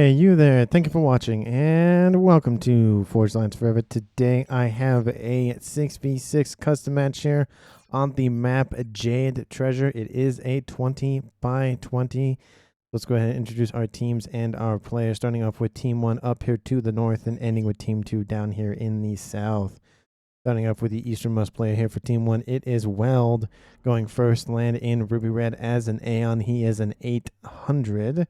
Hey, you there. Thank you for watching and welcome to Forge Lines Forever. Today I have a 6v6 custom match here on the map Jade Treasure. It is a 20 by 20. Let's go ahead and introduce our teams and our players, starting off with Team 1 up here to the north and ending with Team 2 down here in the south. Starting off with the easternmost player here for Team 1, it is Weld going first, land in Ruby Red as an Aeon. He is an 800.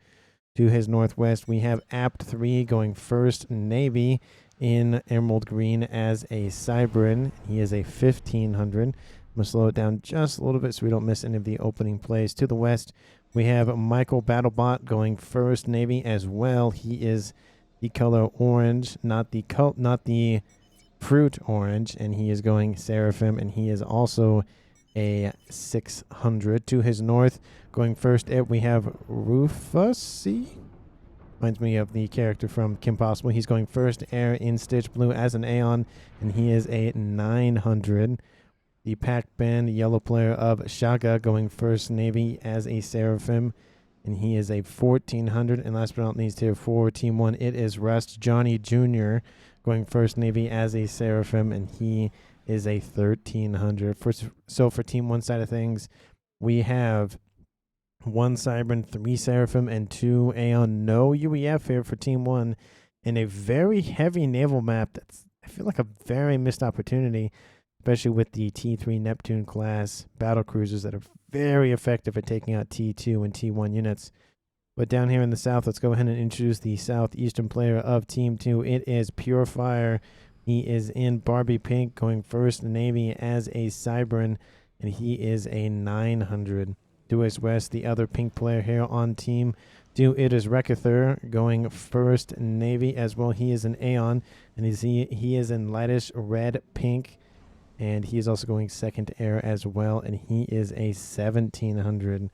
To his northwest, we have Apt 3 going first, Navy in Emerald Green as a Cybrin. He is a 1500. I'm going to slow it down just a little bit so we don't miss any of the opening plays. To the west, we have Michael Battlebot going first, Navy as well. He is the color orange, not the fruit orange, and he is going Seraphim, and he is also a 600. To his north, going first, we have Rufus. Reminds me of the character from Kim Possible. He's going first air in Stitch Blue as an Aeon, and he is a 900. The Pac Band yellow player of Shaga going first, Navy as a Seraphim, and he is a 1400. And last but not least here for Team 1, it is Rust Johnny Jr. going first, Navy as a Seraphim, and he is a 1300. So for Team 1 side of things, we have 1 Cybrin, 3 Seraphim, and 2 Aeon. No UEF here for Team 1, and a very heavy naval map that's, I feel like, a very missed opportunity, especially with the T3 Neptune class battle cruisers that are very effective at taking out T2 and T1 units. But down here in the south, let's go ahead and introduce the southeastern player of Team 2. It is Purifier. He is in Barbie Pink going first, Navy as a Cybrin, and he is a 900. To his west, the other pink player here on Team 2, it is Rekather going first, Navy as well. He is an Aeon, and he is in lightish red pink, and he is also going second air as well, and he is a 1700.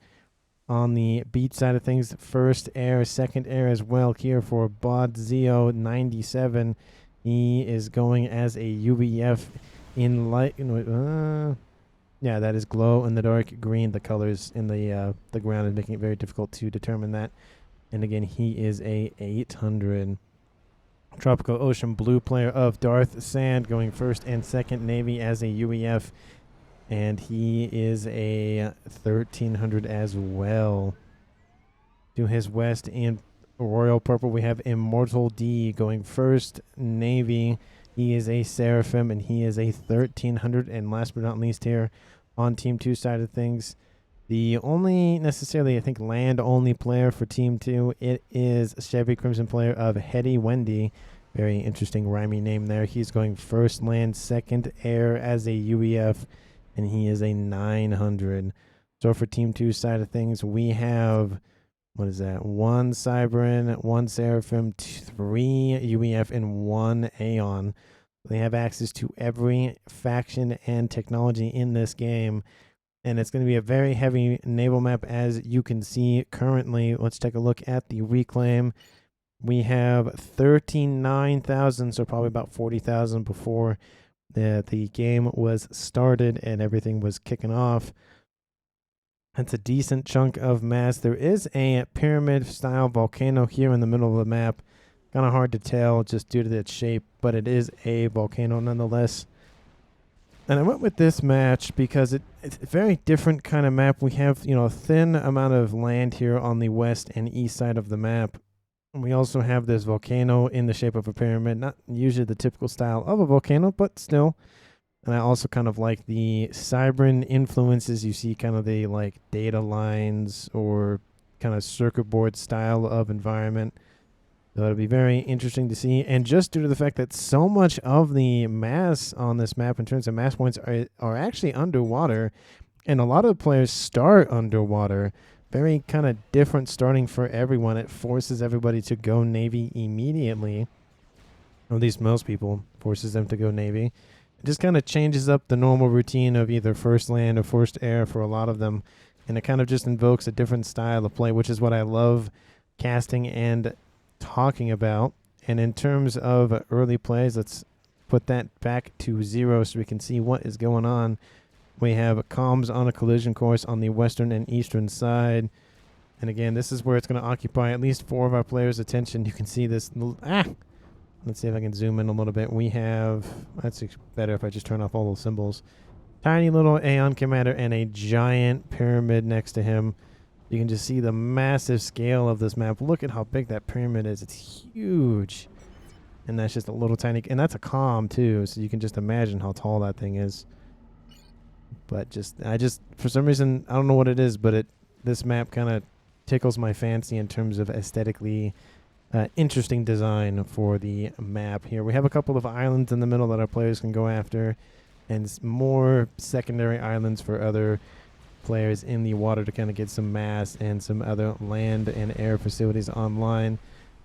On the beach side of things, first air, second air as well here for Bodzio 97. He is going as a UVF in light. Yeah, that is glow in the dark green. The colors in the ground is making it very difficult to determine that. And again, he is a 800. Tropical Ocean blue player of Darth Sand going first and second, Navy as a UEF, and he is a 1300 as well. To his west in Royal Purple, we have Immortal D going first, Navy. He is a Seraphim, and he is a 1300. And last but not least here, on Team 2 side of things, the only necessarily, I think, land-only player for Team 2, it is Chevy Crimson player of Hetty Wendy. Very interesting rhyming name there. He's going first land, second air as a UEF, and he is a 900. So for Team 2 side of things, we have, what is that? 1 Cybrin, 1 Seraphim, 3 UEF, and 1 Aeon. They have access to every faction and technology in this game, and it's going to be a very heavy naval map, as you can see currently. Let's take a look at the reclaim. We have 39,000, so probably about 40,000 before the game was started and everything was kicking off. That's a decent chunk of mass. There is a pyramid-style volcano here in the middle of the map. Kind of hard to tell just due to its shape, but it is a volcano nonetheless. And I went with this match because it's a very different kind of map. We have, a thin amount of land here on the west and east side of the map. And we also have this volcano in the shape of a pyramid. Not usually the typical style of a volcano, but still. And I also kind of like the Cybrin influences. You see kind of the data lines or kind of circuit board style of environment. So it'll be very interesting to see. And just due to the fact that so much of the mass on this map in terms of mass points are actually underwater, and a lot of the players start underwater, very kind of different starting for everyone. It forces everybody to go Navy immediately, or at least most people forces them to go Navy. It just kind of changes up the normal routine of either first land or first air for a lot of them, and it kind of just invokes a different style of play, which is what I love casting and talking about. And in terms of early plays, let's put that back to 0 so we can see what is going on. We have comms on a collision course on the western and eastern side. And again, this is where it's going to occupy at least 4 of our players' attention. You can see this. Let's see if I can zoom in a little bit. We have, that's better if I just turn off all those symbols. Tiny little Aeon Commander and a giant pyramid next to him. You can just see the massive scale of this map. Look at how big that pyramid is. It's huge. And that's just a little tiny, and that's a comm too, so you can just imagine how tall that thing is. But for some reason, I don't know what it is, but this map kind of tickles my fancy in terms of aesthetically interesting design for the map here. We have a couple of islands in the middle that our players can go after, and more secondary islands for other players in the water to kind of get some mass and some other land and air facilities online.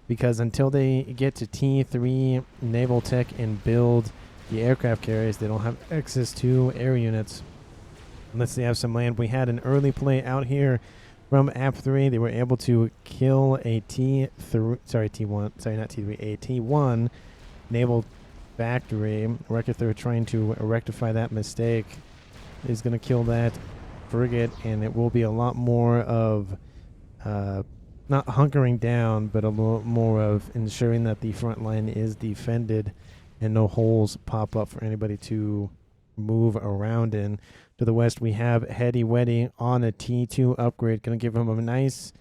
Because until they get to T3 naval tech and build the aircraft carriers, they don't have access to air units unless they have some land. We had an early play out here from App 3. They were able to kill a T1 naval factory. They're trying to rectify that mistake. He's going to kill that frigate, and it will be a lot more of not hunkering down, but a lot more of ensuring that the front line is defended and no holes pop up for anybody to move around in. To the west, we have Heady Weddy on a T2 upgrade. Going to give him a nice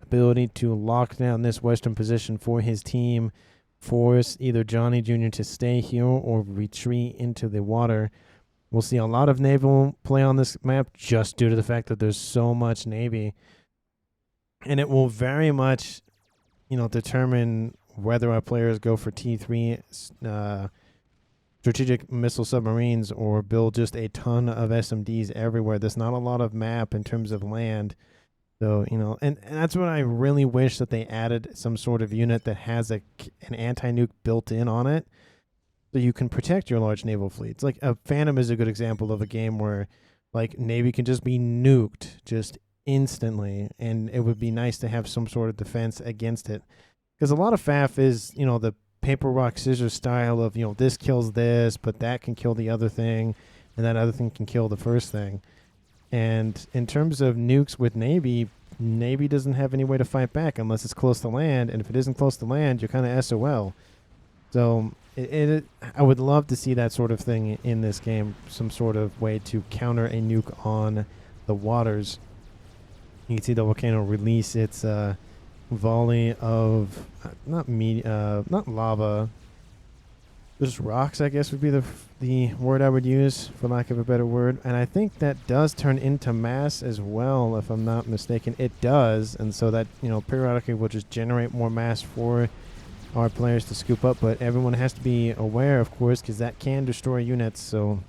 ability to lock down this western position for his team, force either Johnny Jr. to stay here or retreat into the water. We'll see a lot of naval play on this map just due to the fact that there's so much Navy. And it will very much, determine whether our players go for T3 strategic missile submarines or build just a ton of SMDs everywhere. There's not a lot of map in terms of land. So, and that's what I really wish, that they added some sort of unit that has an anti-nuke built in on it, so you can protect your large naval fleets. Like a Phantom is a good example of a game where Navy can just be nuked just instantly, and it would be nice to have some sort of defense against it. Because a lot of FAF is, the paper, rock, scissors style of, this kills this, but that can kill the other thing, and that other thing can kill the first thing. And in terms of nukes with Navy doesn't have any way to fight back unless it's close to land, and if it isn't close to land, you're kind of SOL. So I would love to see that sort of thing in this game, some sort of way to counter a nuke on the waters. You can see the volcano release its volley of not lava, just rocks, I guess would be the word I would use, for lack of a better word. And I think that does turn into mass as well, if I'm not mistaken. It does, and so that periodically will just generate more mass for our players to scoop up. But everyone has to be aware, of course, because that can destroy units, so,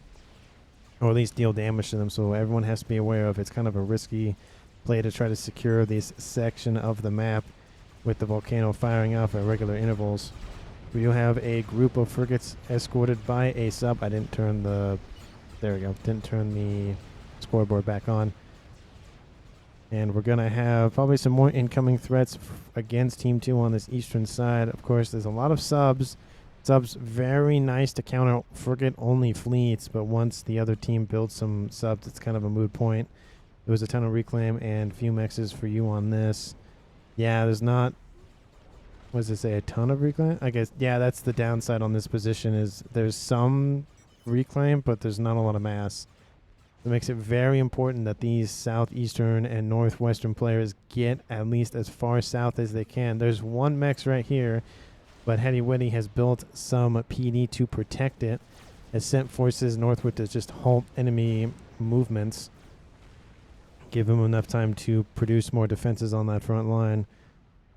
or at least deal damage to them. So everyone has to be aware of. It's kind of a risky play to try to secure this section of the map with the volcano firing off at regular intervals. We do have a group of frigates escorted by a sub. I didn't turn the scoreboard back on. And we're going to have probably some more incoming threats against Team 2 on this eastern side. Of course, there's a lot of subs. Subs, very nice to counter frigate-only fleets, but once the other team builds some subs, it's kind of a moot point. There was a ton of reclaim and few mexes for you on this. Yeah, there's not, what does it say, a ton of reclaim? I guess, yeah, that's the downside on this position, is there's some reclaim, but there's not a lot of mass. It makes it very important that these southeastern and northwestern players get at least as far south as they can. There's one mex right here, but Heady Weddy has built some PD to protect it, has sent forces northward to just halt enemy movements, give them enough time to produce more defenses on that front line.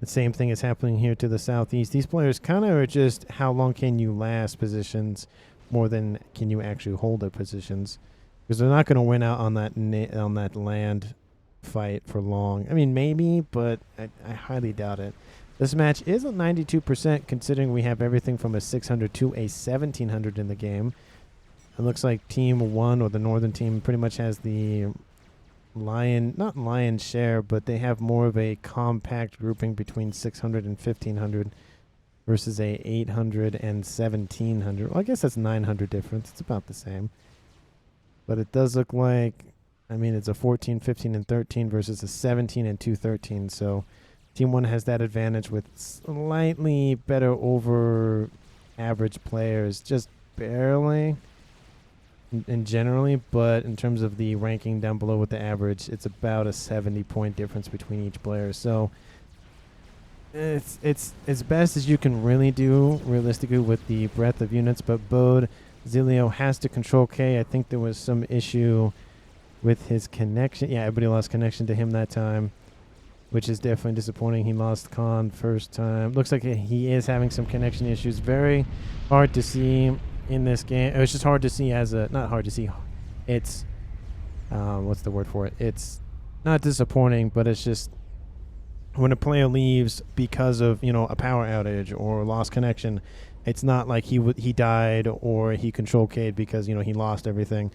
The same thing is happening here to the southeast. These players kind of are just how long can you last positions more than can you actually hold their positions, because they're not going to win out on that land fight for long. I mean, maybe, but I highly doubt it. This match is at 92%, considering we have everything from a 600 to a 1700 in the game. It looks like Team 1, or the northern team, pretty much has the not lion's share, but they have more of a compact grouping between 600 and 1500 versus a 800 and 1700. Well, I guess that's 900 difference. It's about the same. But it does look like I mean, it's a 14, 15, and 13 versus a 17 and 213. So Team 1 has that advantage with slightly better over average players, just barely in generally, but in terms of the ranking down below with the average, it's about a 70-point difference between each player. So it's as best as you can really do realistically with the breadth of units, but Bode Zilio has to control K. I think there was some issue with his connection. Yeah, everybody lost connection to him that time, which is definitely disappointing. He lost Khan first time. Looks like he is having some connection issues. Very hard to see in this game. It's just hard to see as a, not hard to see. It's, what's the word for it? It's not disappointing, but it's just when a player leaves because of, you know, a power outage or lost connection, it's not like he died or he control K'd because, you know, he lost everything.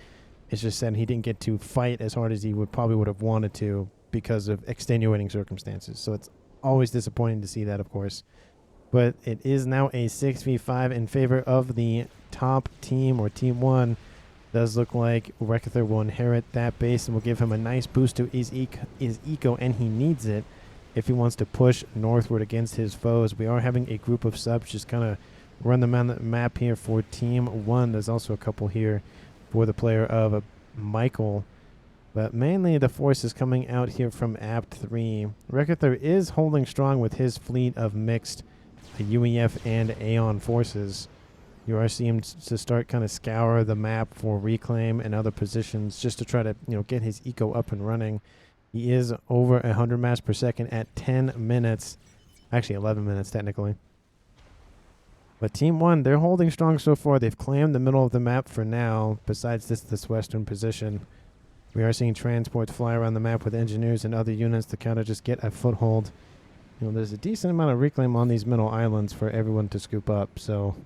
It's just that he didn't get to fight as hard as he probably would have wanted to because of extenuating circumstances. So it's always disappointing to see that, of course. But it is now a 6v5 in favor of the top team, or Team 1. Does look like Rekather will inherit that base and will give him a nice boost to his eco, and he needs it if he wants to push northward against his foes. We are having a group of subs just kind of run them on the map here for Team 1. There's also a couple here for the player of Michael. But mainly the force is coming out here from Apt 3. Rekather is holding strong with his fleet of mixed UEF and Aeon forces. You are seeing him to start kind of scour the map for reclaim and other positions just to try to, you know, get his eco up and running. He is over 100 mass per second at 10 minutes. Actually, 11 minutes technically. But Team 1, they're holding strong so far. They've claimed the middle of the map for now, besides this western position. We are seeing transports fly around the map with engineers and other units to kind of just get a foothold. You know, there's a decent amount of reclaim on these middle islands for everyone to scoop up. So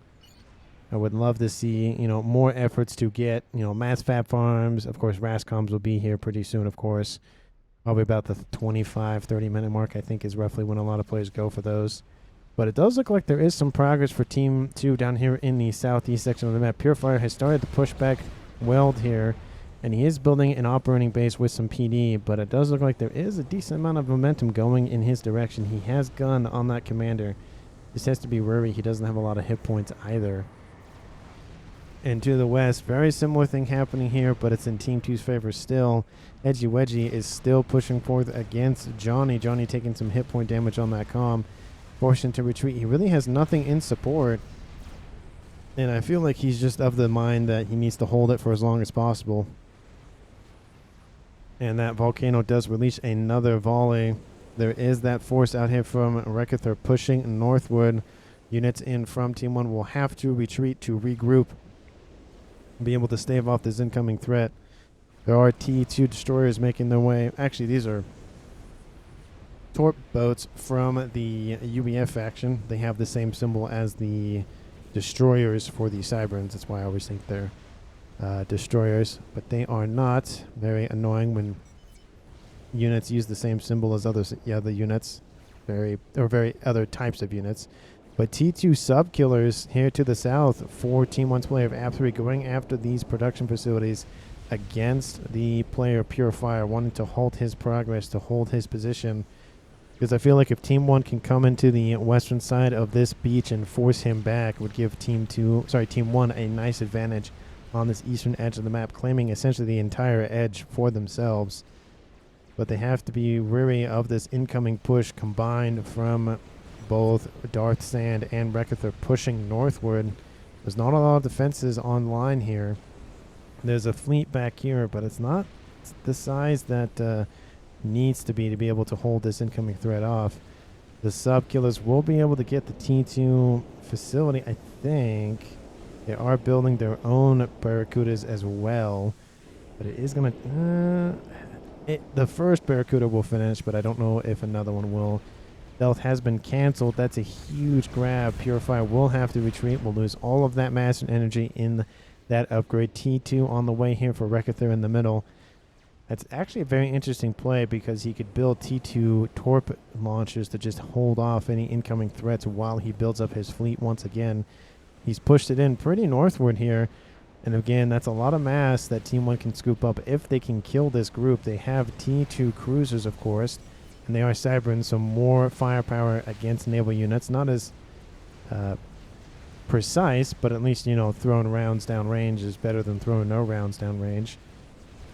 I would love to see, you know, more efforts to get, you know, mass FAF farms. Of course, Rascoms will be here pretty soon, of course. Probably about the 25, 30-minute mark, I think, is roughly when a lot of players go for those. But it does look like there is some progress for Team 2 down here in the southeast section of the map. Purifier has started to push back Weld here, and he is building an operating base with some PD, but it does look like there is a decent amount of momentum going in his direction. He has gun on that commander. Just has to be wary he doesn't have a lot of hit points either. And to the west, very similar thing happening here, but it's in Team 2's favor still. Edgy Wedgie is still pushing forth against Johnny. Johnny taking some hit point damage on that comm. Forced him to retreat. He really has nothing in support. And I feel like he's just of the mind that he needs to hold it for as long as possible. And that volcano does release another volley. There is that force out here from Rekather pushing northward. Units in from Team 1 will have to retreat to regroup and be able to stave off this incoming threat. There are T2 destroyers making their way. Actually, these are torp boats from the UEF faction. They have the same symbol as the destroyers for the Cyberns. That's why I always think they're destroyers, but they are not. Very annoying when units use the same symbol as other units. Very other types of units. But T2 sub killers here to the south for Team 1's player of App3 going after these production facilities against the player Purifier, wanting to halt his progress, to hold his position. Because I feel like if Team 1 can come into the western side of this beach and force him back, it would give Team 1 a nice advantage on this eastern edge of the map, claiming essentially the entire edge for themselves. But they have to be wary of this incoming push combined from both Darth Sand and Rekather pushing northward. There's not a lot of defenses online here. There's a fleet back here, but it's not the size that needs to be able to hold this incoming threat off. The sub killers will be able to get the T2 facility, I think. They are building their own Barracudas as well, but it is going to... the first Barracuda will finish, but I don't know if another one will. Stealth has been canceled. That's a huge grab. Purifier will have to retreat. We'll lose all of that mass and energy in that upgrade. T2 on the way here for Rekather in the middle. That's actually a very interesting play because he could build T2 torp launchers to just hold off any incoming threats while he builds up his fleet once again. He's pushed it in pretty northward here, And again, that's a lot of mass that Team 1 can scoop up if they can kill this group. They have T2 cruisers, of course, and they are cybering, so more firepower against naval units. Not as precise, but at least, you know, throwing rounds down range is better than throwing no rounds down range.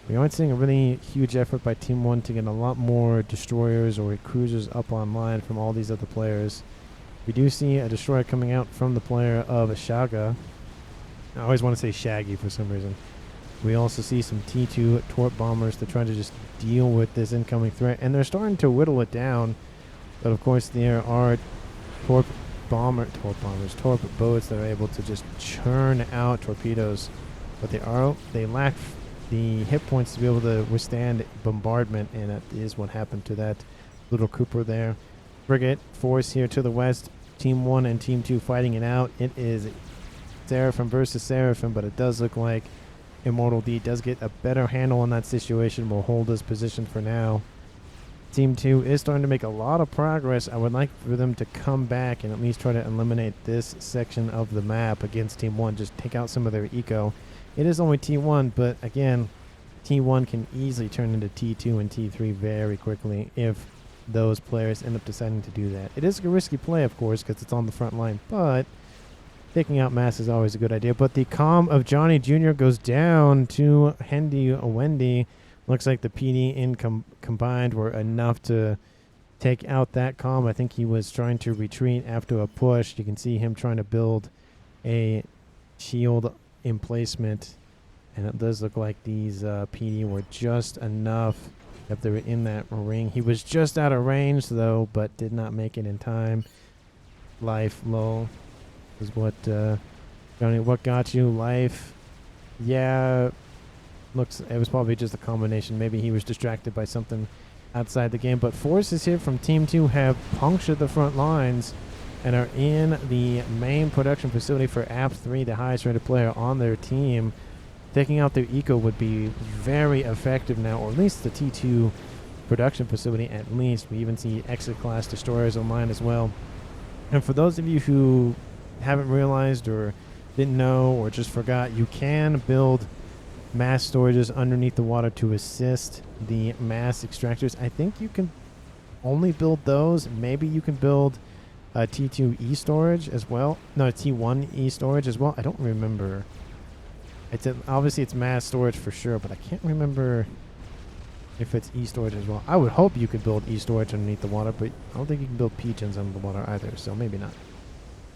We aren't seeing a really huge effort by Team 1 to get a lot more destroyers or cruisers up online from all these other players. We do see a destroyer coming out from the player of Shaga. I always want to say Shaggy for some reason. We also see some T2 torp bombers to try to just deal with this incoming threat, and they're starting to whittle it down. But of course there are torp boats that are able to just churn out torpedoes, but they lack the hit points to be able to withstand bombardment, and that is what happened to that little Cooper there. Frigate force here to the west, Team 1 and Team 2 fighting it out. It is Seraphim versus Seraphim, but it does look like Immortal D does get a better handle on that situation. Will hold his position for now. Team 2 is starting to make a lot of progress. I would like for them to come back and at least try to eliminate this section of the map against Team 1. Just take out some of their eco. It is only T1, but again, T1 can easily turn into T2 and T3 very quickly if those players end up deciding to do that. It is a risky play, of course, because it's on the front line, but taking out mass is always a good idea. But the comm of Johnny Jr. goes down to Hendy Wendy. Looks like the PD in combined were enough to take out that comm. I think he was trying to retreat after a push. You can see him trying to build a shield emplacement, and it does look like these PD were just enough if they were in that ring. He was just out of range, though, but did not make it in time. Life low is what Johnny, what got you? Life. Yeah, looks, it was probably just a combination. Maybe he was distracted by something outside the game. But forces here from Team 2 have punctured the front lines and are in the main production facility for AF3, the highest rated player on their team. Taking out their eco would be very effective now, or at least the T2 production facility at least. We even see exit class destroyers online as well. And for those of you who haven't realized or didn't know or just forgot, you can build mass storages underneath the water to assist the mass extractors. I think you can only build those. Maybe you can build T2 E storage as well. No, T1 E storage as well. I don't remember. It's obviously it's mass storage for sure, but I can't remember if it's E storage as well. I would hope you could build E storage underneath the water, but I don't think you can build P gens under the water either, so maybe not.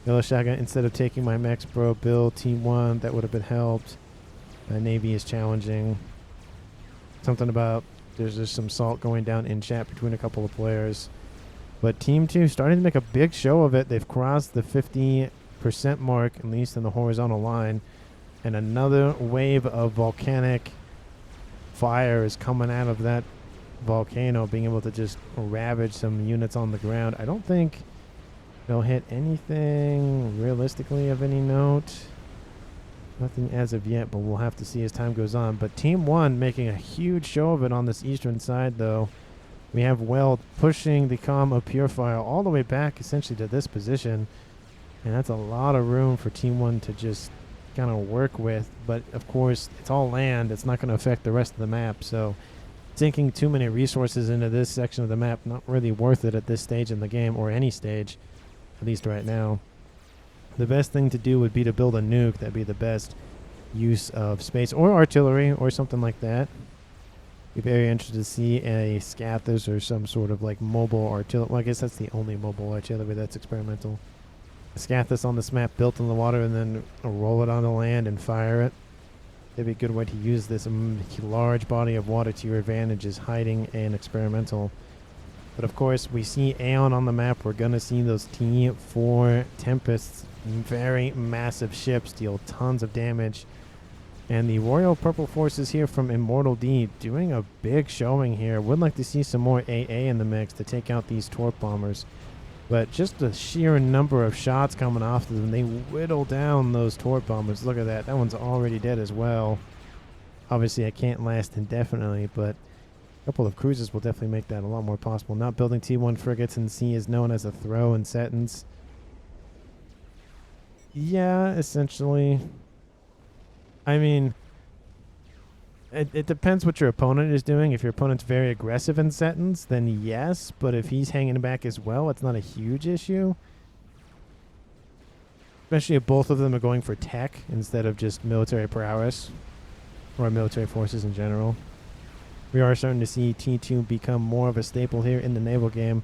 Yellow Shaga, instead of taking my mechs, bro, build T1. That would have been helped. Navy is challenging. Something about there's just some salt going down in chat between a couple of players. But Team 2 starting to make a big show of it. They've crossed the 50% mark, at least in the horizontal line. And another wave of volcanic fire is coming out of that volcano, being able to just ravage some units on the ground. I don't think they'll hit anything realistically of any note. Nothing as of yet, but we'll have to see as time goes on. But Team 1 making a huge show of it on this eastern side, though. We have Weld pushing the comm of Purifier all the way back, essentially, to this position. And that's a lot of room for Team 1 to just kind of work with. But, of course, it's all land. It's not going to affect the rest of the map. So, sinking too many resources into this section of the map, not really worth it at this stage in the game, or any stage, at least right now. The best thing to do would be to build a nuke. That'd be the best use of space, or artillery, or something like that. Be very interested to see a Scathers or some sort of like mobile artillery. Well, I guess that's the only mobile artillery that's experimental. A Scathers on this map built in the water and then roll it on the land and fire it. That'd be a good way to use this large body of water to your advantage, is hiding an experimental. But of course, we see Aeon on the map. We're going to see those T4 Tempests, very massive ships, deal tons of damage. And the Royal Purple Forces here from Immortal D doing a big showing here. Would like to see some more AA in the mix to take out these torp bombers. But just the sheer number of shots coming off of them, they whittle down those torp bombers. Look at that. That one's already dead as well. Obviously, it can't last indefinitely, but a couple of cruisers will definitely make that a lot more possible. Not building T1 frigates in sea is known as a throw in sentence. Yeah, essentially. I mean, it depends what your opponent is doing. If your opponent's very aggressive in settings, then yes. But if he's hanging back as well, it's not a huge issue. Especially if both of them are going for tech instead of just military prowess or military forces in general. We are starting to see T2 become more of a staple here in the naval game.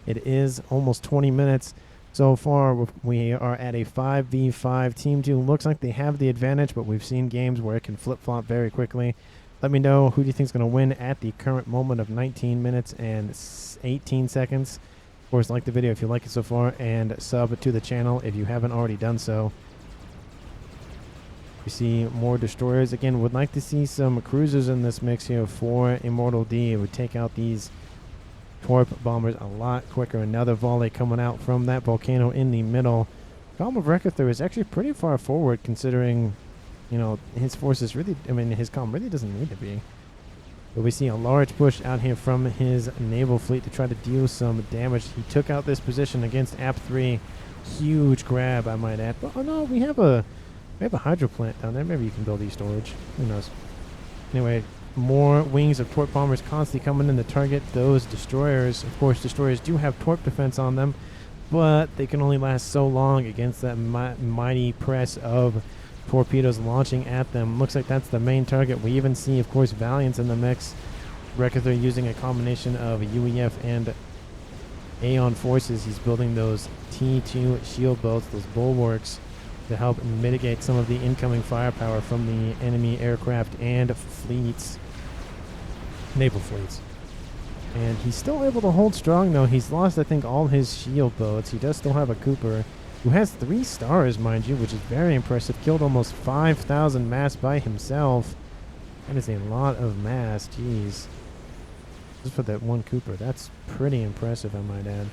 It is almost 20 minutes so far. We are at a 5v5. Team 2 looks like they have the advantage, but we've seen games where it can flip-flop very quickly. Let me know who do you think is going to win at the current moment of 19 minutes and 18 seconds. Of course, like the video if you like it so far, and sub to the channel if you haven't already done so. We see more destroyers. Again, would like to see some cruisers in this mix here for Immortal D. It would take out these torp bombers a lot quicker. Another volley coming out from that volcano in the middle. Column of Rekethur is actually pretty far forward considering, you know, his forces really, I mean, his column really doesn't need to be. But we see a large push out here from his naval fleet to try to deal some damage. He took out this position against App 3. Huge grab, I might add. But, oh no, we have a hydro plant down there. Maybe you can build e-storage. Who knows? Anyway, more wings of torp bombers constantly coming in to target those destroyers. Of course, destroyers do have torp defense on them, but they can only last so long against that mighty press of torpedoes launching at them. Looks like that's the main target. We even see, of course, Valiants in the mix. Rekethur using a combination of UEF and Aeon forces. He's building those T2 shield boats, those bulwarks, to help mitigate some of the incoming firepower from the enemy aircraft and fleets, naval fleets. And he's still able to hold strong, though. He's lost, I think, all his shield boats. He does still have a Cooper, who has 3 stars, mind you, which is very impressive. Killed almost 5,000 mass by himself. That is a lot of mass, jeez. Just for that one Cooper, that's pretty impressive, I might add.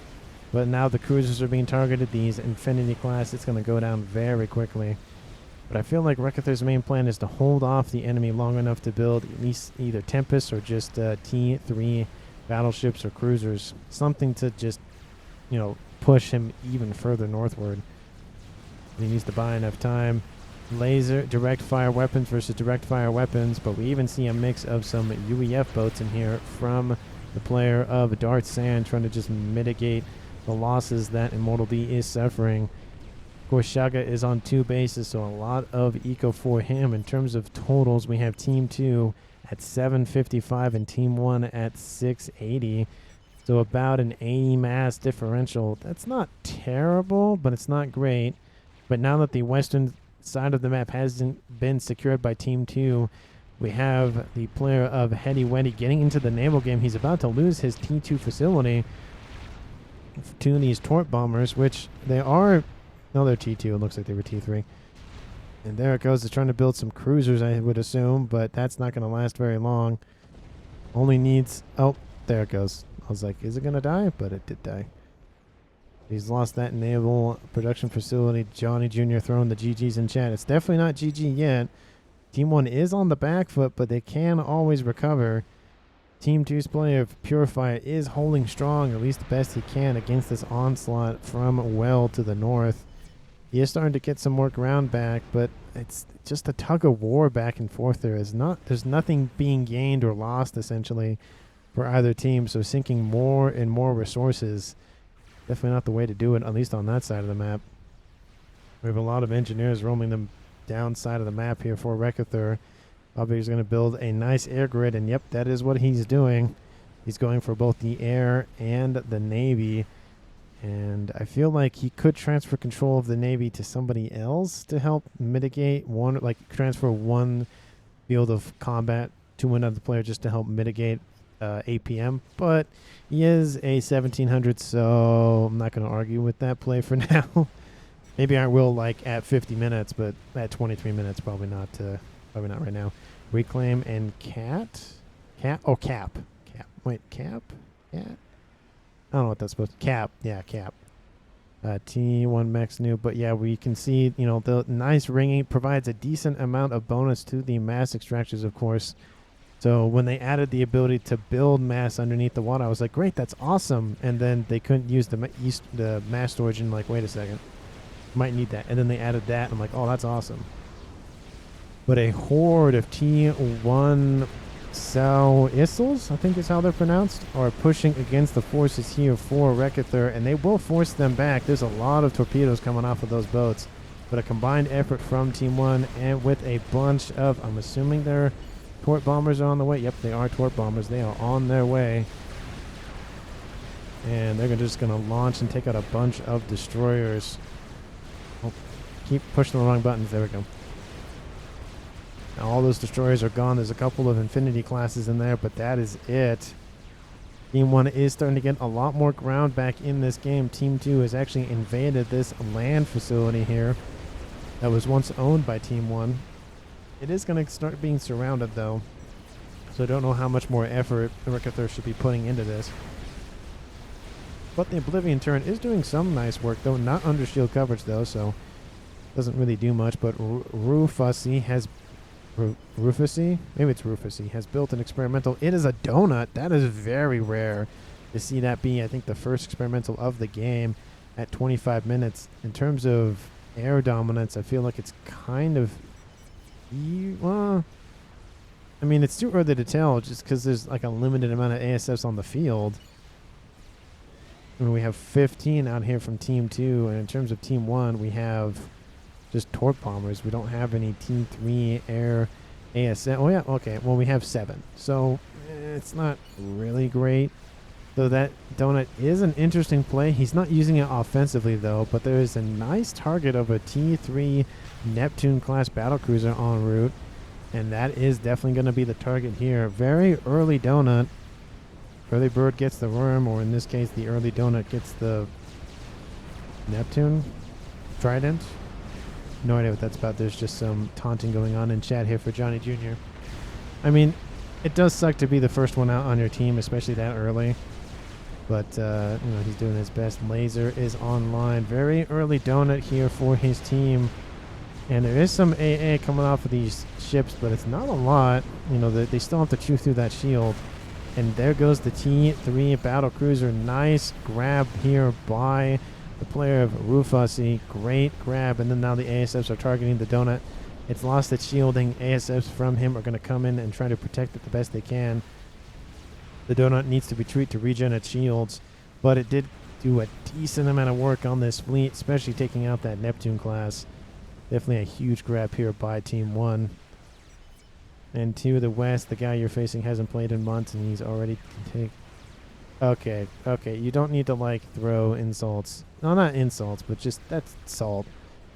But now the cruisers are being targeted, these Infinity class, it's going to go down very quickly. But I feel like Rekethur's main plan is to hold off the enemy long enough to build at least either Tempest or just T3 battleships or cruisers. Something to just, you know, push him even further northward. He needs to buy enough time. Laser, direct fire weapons versus direct fire weapons, but we even see a mix of some UEF boats in here from the player of Darth Sand trying to just mitigate the losses that Immortal D is suffering. Of course, Shaga is on 2 bases, so a lot of eco for him. In terms of totals, we have Team 2 at 755 and Team 1 at 680. So about an 80 mass differential. That's not terrible, but it's not great. But now that the western side of the map hasn't been secured by Team 2, we have the player of Heady Weddy getting into the naval game. He's about to lose his T2 facility to these torp bombers, which they are. No, they're T2. It looks like they were T3. And there it goes. They're trying to build some cruisers, I would assume, but that's not going to last very long. Only needs... Oh, there it goes. I was like, is it going to die? But it did die. He's lost that naval production facility. Johnny Jr. throwing the GGs in chat. It's definitely not GG yet. Team 1 is on the back foot, but they can always recover. Team 2's player of Purifier is holding strong, at least the best he can, against this onslaught from well to the north. He is starting to get some more ground back, but it's just a tug of war back and forth. There's nothing being gained or lost, essentially, for either team, so sinking more and more resources, definitely not the way to do it, at least on that side of the map. We have a lot of engineers roaming the down side of the map here for Rekethur. Probably he's going to build a nice air grid, and yep, that is what he's doing. He's going for both the air and the Navy, and I feel like he could transfer control of the Navy to somebody else to help mitigate one, like transfer one field of combat to another player just to help mitigate APM, but he is a 1700, so I'm not going to argue with that play for now. Maybe I will, like, at 50 minutes, but at 23 minutes, probably not right now. Reclaim and Cap. Wait, Cap? Cat? I don't know what that's supposed to... Cap. Yeah, Cap. T1 Mechs new. But yeah, we can see, you know, the nice ringing provides a decent amount of bonus to the mass extractors, of course. So when they added the ability to build mass underneath the water, I was like, great, that's awesome. And then they couldn't use the mass storage, and like, wait a second. Might need that. And then they added that, and I'm like, oh, that's awesome. But a horde of T1 Cell Isils, I think is how they're pronounced, are pushing against the forces here for Rekethur, and they will force them back. There's a lot of torpedoes coming off of those boats, but a combined effort from Team 1 and with a bunch of, I'm assuming they're Tort Bombers are on the way. Yep, they are Tort Bombers. They are on their way. And they're just going to launch and take out a bunch of destroyers. Oh, keep pushing the wrong buttons. There we go. Now all those destroyers are gone. There's a couple of Infinity classes in there, but that is it. Team 1 is starting to get a lot more ground back in this game. Team 2 has actually invaded this land facility here that was once owned by Team 1. It is going to start being surrounded, though, so I don't know how much more effort Rekethur should be putting into this. But the Oblivion turret is doing some nice work, though. Not under shield coverage, though, so doesn't really do much. But Rufusy has... Rufusy? Maybe it's Rufusy. Has built an experimental. It is a donut. That is very rare to see that be, I think, the first experimental of the game at 25 minutes. In terms of air dominance, I feel like it's kind of... Well, I mean, it's too early to tell just because there's like a limited amount of ASFs on the field. I mean, we have 15 out here from Team 2, and in terms of Team 1, we have just Tort Bombers. We don't have any Team 3 air ASF. Oh, yeah, okay. Well, we have 7. So, it's not really great. Though that donut is an interesting play. He's not using it offensively, though, but there is a nice target of a T3 Neptune-class battlecruiser en route, and that is definitely going to be the target here. Very early donut. Early bird gets the worm, or in this case, the early donut gets the Neptune trident. No idea what that's about. There's just some taunting going on in chat here for Johnny Jr. I mean, it does suck to be the first one out on your team, especially that early. But, you know, he's doing his best. Laser is online. Very early donut here for his team. And there is some AA coming off of these ships, but it's not a lot. You know, they still have to chew through that shield. And there goes the T3 battlecruiser. Nice grab here by the player of Rufusy. Great grab. And then now the ASFs are targeting the donut. It's lost its shielding. ASFs from him are going to come in and try to protect it the best they can. The donut needs to retreat to regen its shields, but it did do a decent amount of work on this fleet, especially taking out that Neptune class. Definitely a huge grab here by Team 1. And to the west, the guy you're facing hasn't played in months, and he's already Okay, you don't need to, like, throw insults. No, not insults, but just, that's salt.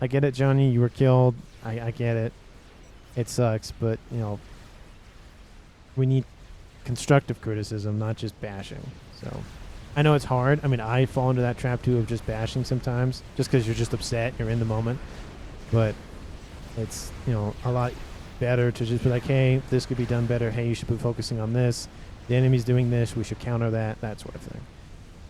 I get it, Johnny, you were killed. I get it. It sucks, but, you know, we need constructive criticism, not just bashing. So, I know it's hard. I mean, I fall into that trap, too, of just bashing sometimes, just because you're just upset, you're in the moment. But it's, you know, a lot better to just be like, hey, this could be done better. Hey, you should be focusing on this. The enemy's doing this. We should counter that. That sort of thing.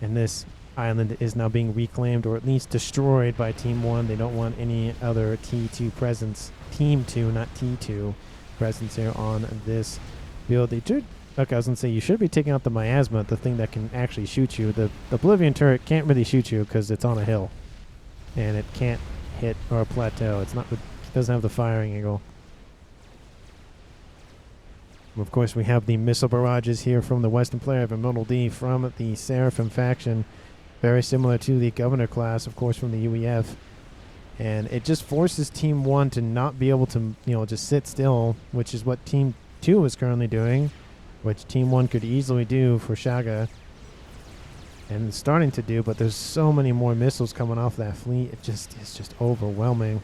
And this island is now being reclaimed, or at least destroyed by Team 1. They don't want any other T2 presence. Team 2, not T2 presence here on this field. They should, okay, I was going to say, you should be taking out the miasma, the thing that can actually shoot you. The Oblivion turret can't really shoot you because it's on a hill. And it can't hit or a plateau. It's not, it doesn't have the firing angle. Of course, we have the missile barrages here from the Western player of Immortal D from the Seraphim faction. Very similar to the Governor class, of course, from the UEF. And it just forces Team 1 to not be able to, you know, just sit still, which is what Team 2 is currently doing, which Team 1 could easily do for Shaga. And starting to do, but there's so many more missiles coming off that fleet. It's just overwhelming.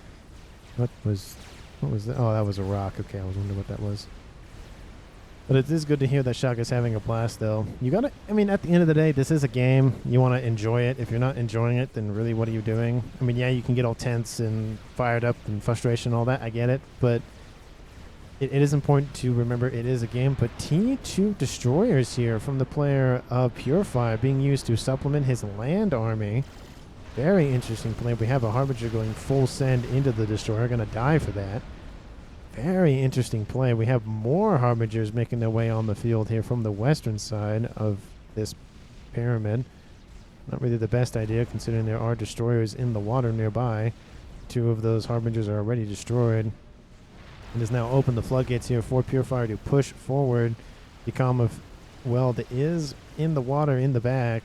What was that? Oh, that was a rock. Okay, I was wondering what that was. But it is good to hear that Shaga's having a blast, though. You gotta, I mean, at the end of the day, this is a game. You want to enjoy it. If you're not enjoying it, then really, what are you doing? I mean, yeah, you can get all tense and fired up and frustration and all that. I get it. But it is important to remember it is a game. But T2 destroyers here from the player of Purify being used to supplement his land army. Very interesting play. We have a Harbinger going full send into the destroyer. Going to die for that. Very interesting play. We have more Harbingers making their way on the field here from the western side of this pyramid. Not really the best idea, considering there are destroyers in the water nearby. 2 of those Harbingers are already destroyed. It has now opened the floodgates here for Purifier to push forward. The Commonwealth Weld is in the water in the back.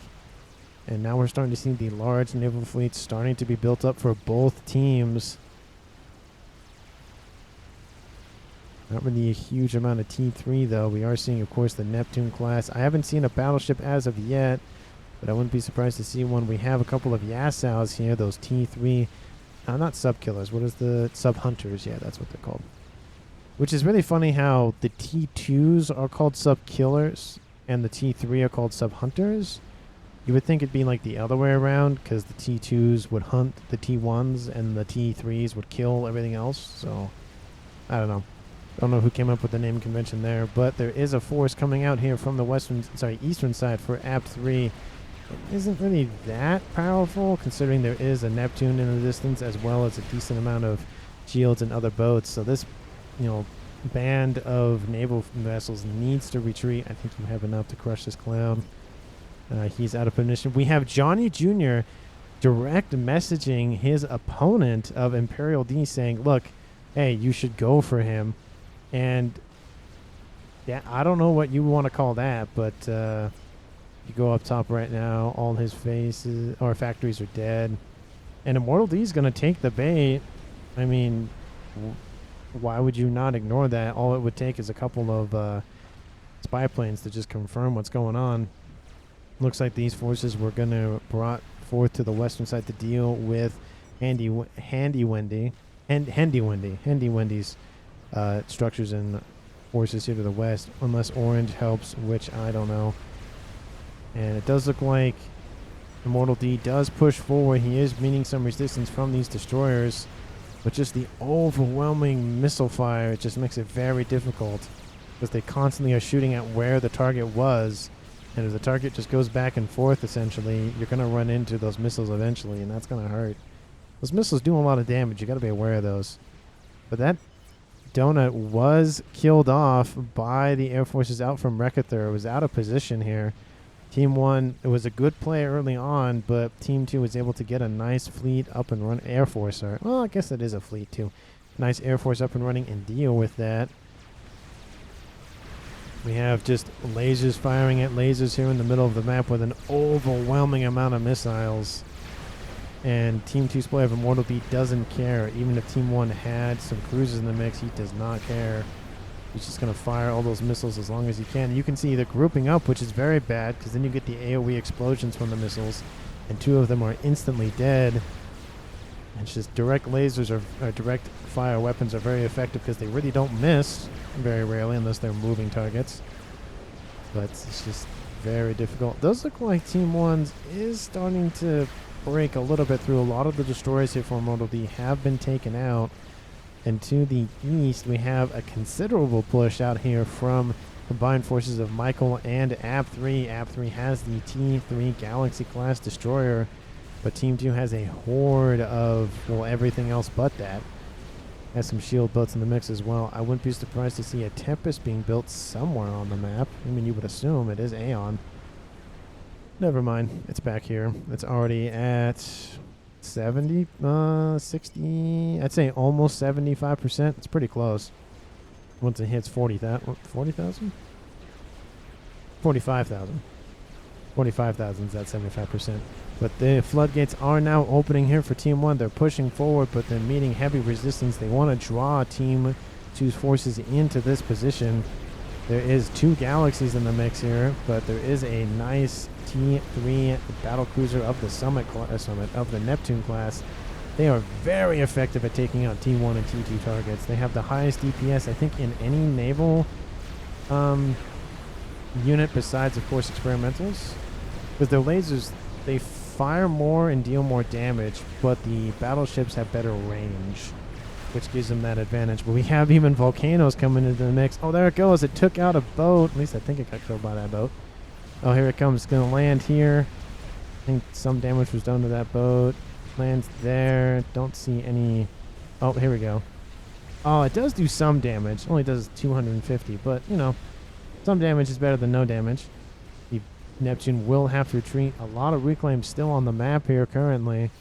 And now we're starting to see the large naval fleets starting to be built up for both teams. Not really a huge amount of T3 though. We are seeing, of course, the Neptune class. I haven't seen a battleship as of yet, but I wouldn't be surprised to see one. We have a couple of Yassaus here, those T3, not sub-killers. What is the sub-hunters? Yeah, that's what they're called. Which is really funny how the T2s are called sub-killers and the T3 are called sub-hunters. You would think it'd be like the other way around, because the T2s would hunt the T1s and the T3s would kill everything else. So, I don't know. Don't know who came up with the name convention there, but there is a force coming out here from the eastern side for AP 3. It isn't really that powerful, considering there is a Neptune in the distance, as well as a decent amount of shields and other boats. So this, band of naval vessels needs to retreat. I think you have enough to crush this clown. He's out of position. We have Johnny Jr. direct messaging his opponent of Imperial D, saying, look, hey, you should go for him. And yeah, I don't know what you want to call that, but you go up top right now, all his factories are dead. And Immortal D is going to take the bait. I mean, why would you not ignore that? All it would take is a couple of spy planes to just confirm what's going on. Looks like these forces were going to brought forth to the western side to deal with Handy Wendy's structures and forces here to the west, unless orange helps, which I don't know. And it does look like Immortal D does push forward. He is meeting some resistance from these destroyers, but just the overwhelming missile fire, it just makes it very difficult, because they constantly are shooting at where the target was. And if the target just goes back and forth, essentially, you're going to run into those missiles eventually, and that's going to hurt. Those missiles do a lot of damage. You got to be aware of those. But that donut was killed off by the air forces out from Rekather. It was out of position here. Team 1, it was a good play early on, but Team 2 was able to get a nice fleet up and run. Air Force, well, I guess it is a fleet too. Nice Air Force up and running and deal with that. We have just lasers firing at lasers here in the middle of the map with an overwhelming amount of missiles. And Team 2's player of Immortal D doesn't care. Even if Team 1 had some cruisers in the mix, he does not care. He's just going to fire all those missiles as long as he can. You can see they're grouping up, which is very bad, because then you get the AoE explosions from the missiles, and 2 of them are instantly dead. It's just direct lasers or direct fire weapons are very effective because they really don't miss very rarely unless they're moving targets. But it's just very difficult. Those look like Team 1's is starting to break a little bit through. A lot of the destroyers here for Immortal D have been taken out. And to the east, we have a considerable push out here from combined forces of Michael and AP3. AP3 has the T3 Galaxy class destroyer, but Team 2 has a horde of, well, everything else but that. Has some shield boats in the mix as well. I wouldn't be surprised to see a Tempest being built somewhere on the map. I mean, you would assume it is Aeon. Never mind. It's back here. It's already at 60, I'd say almost 75%. It's pretty close. Once it hits 40,000? 45,000? 45,000 is at 75%. But the floodgates are now opening here for Team 1. They're pushing forward, but they're meeting heavy resistance. They want to draw Team 2's forces into this position. There is 2 galaxies in the mix here, but there is a nice T3 battlecruiser of the Neptune class. They are very effective at taking out T1 and T2 targets. They have the highest DPS, I think, in any naval unit besides, of course, experimentals. Because their lasers, they fire more and deal more damage, but the battleships have better range, which gives them that advantage. But we have even volcanoes coming into the mix. Oh, there it goes. It took out a boat. At least I think it got killed by that boat. Oh, here it comes. It's going to land here. I think some damage was done to that boat. Lands there. Don't see any. Oh, here we go. Oh, it does do some damage. Only does 250, but, you know, some damage is better than no damage. The Neptune will have to retreat. A lot of reclaims still on the map here currently.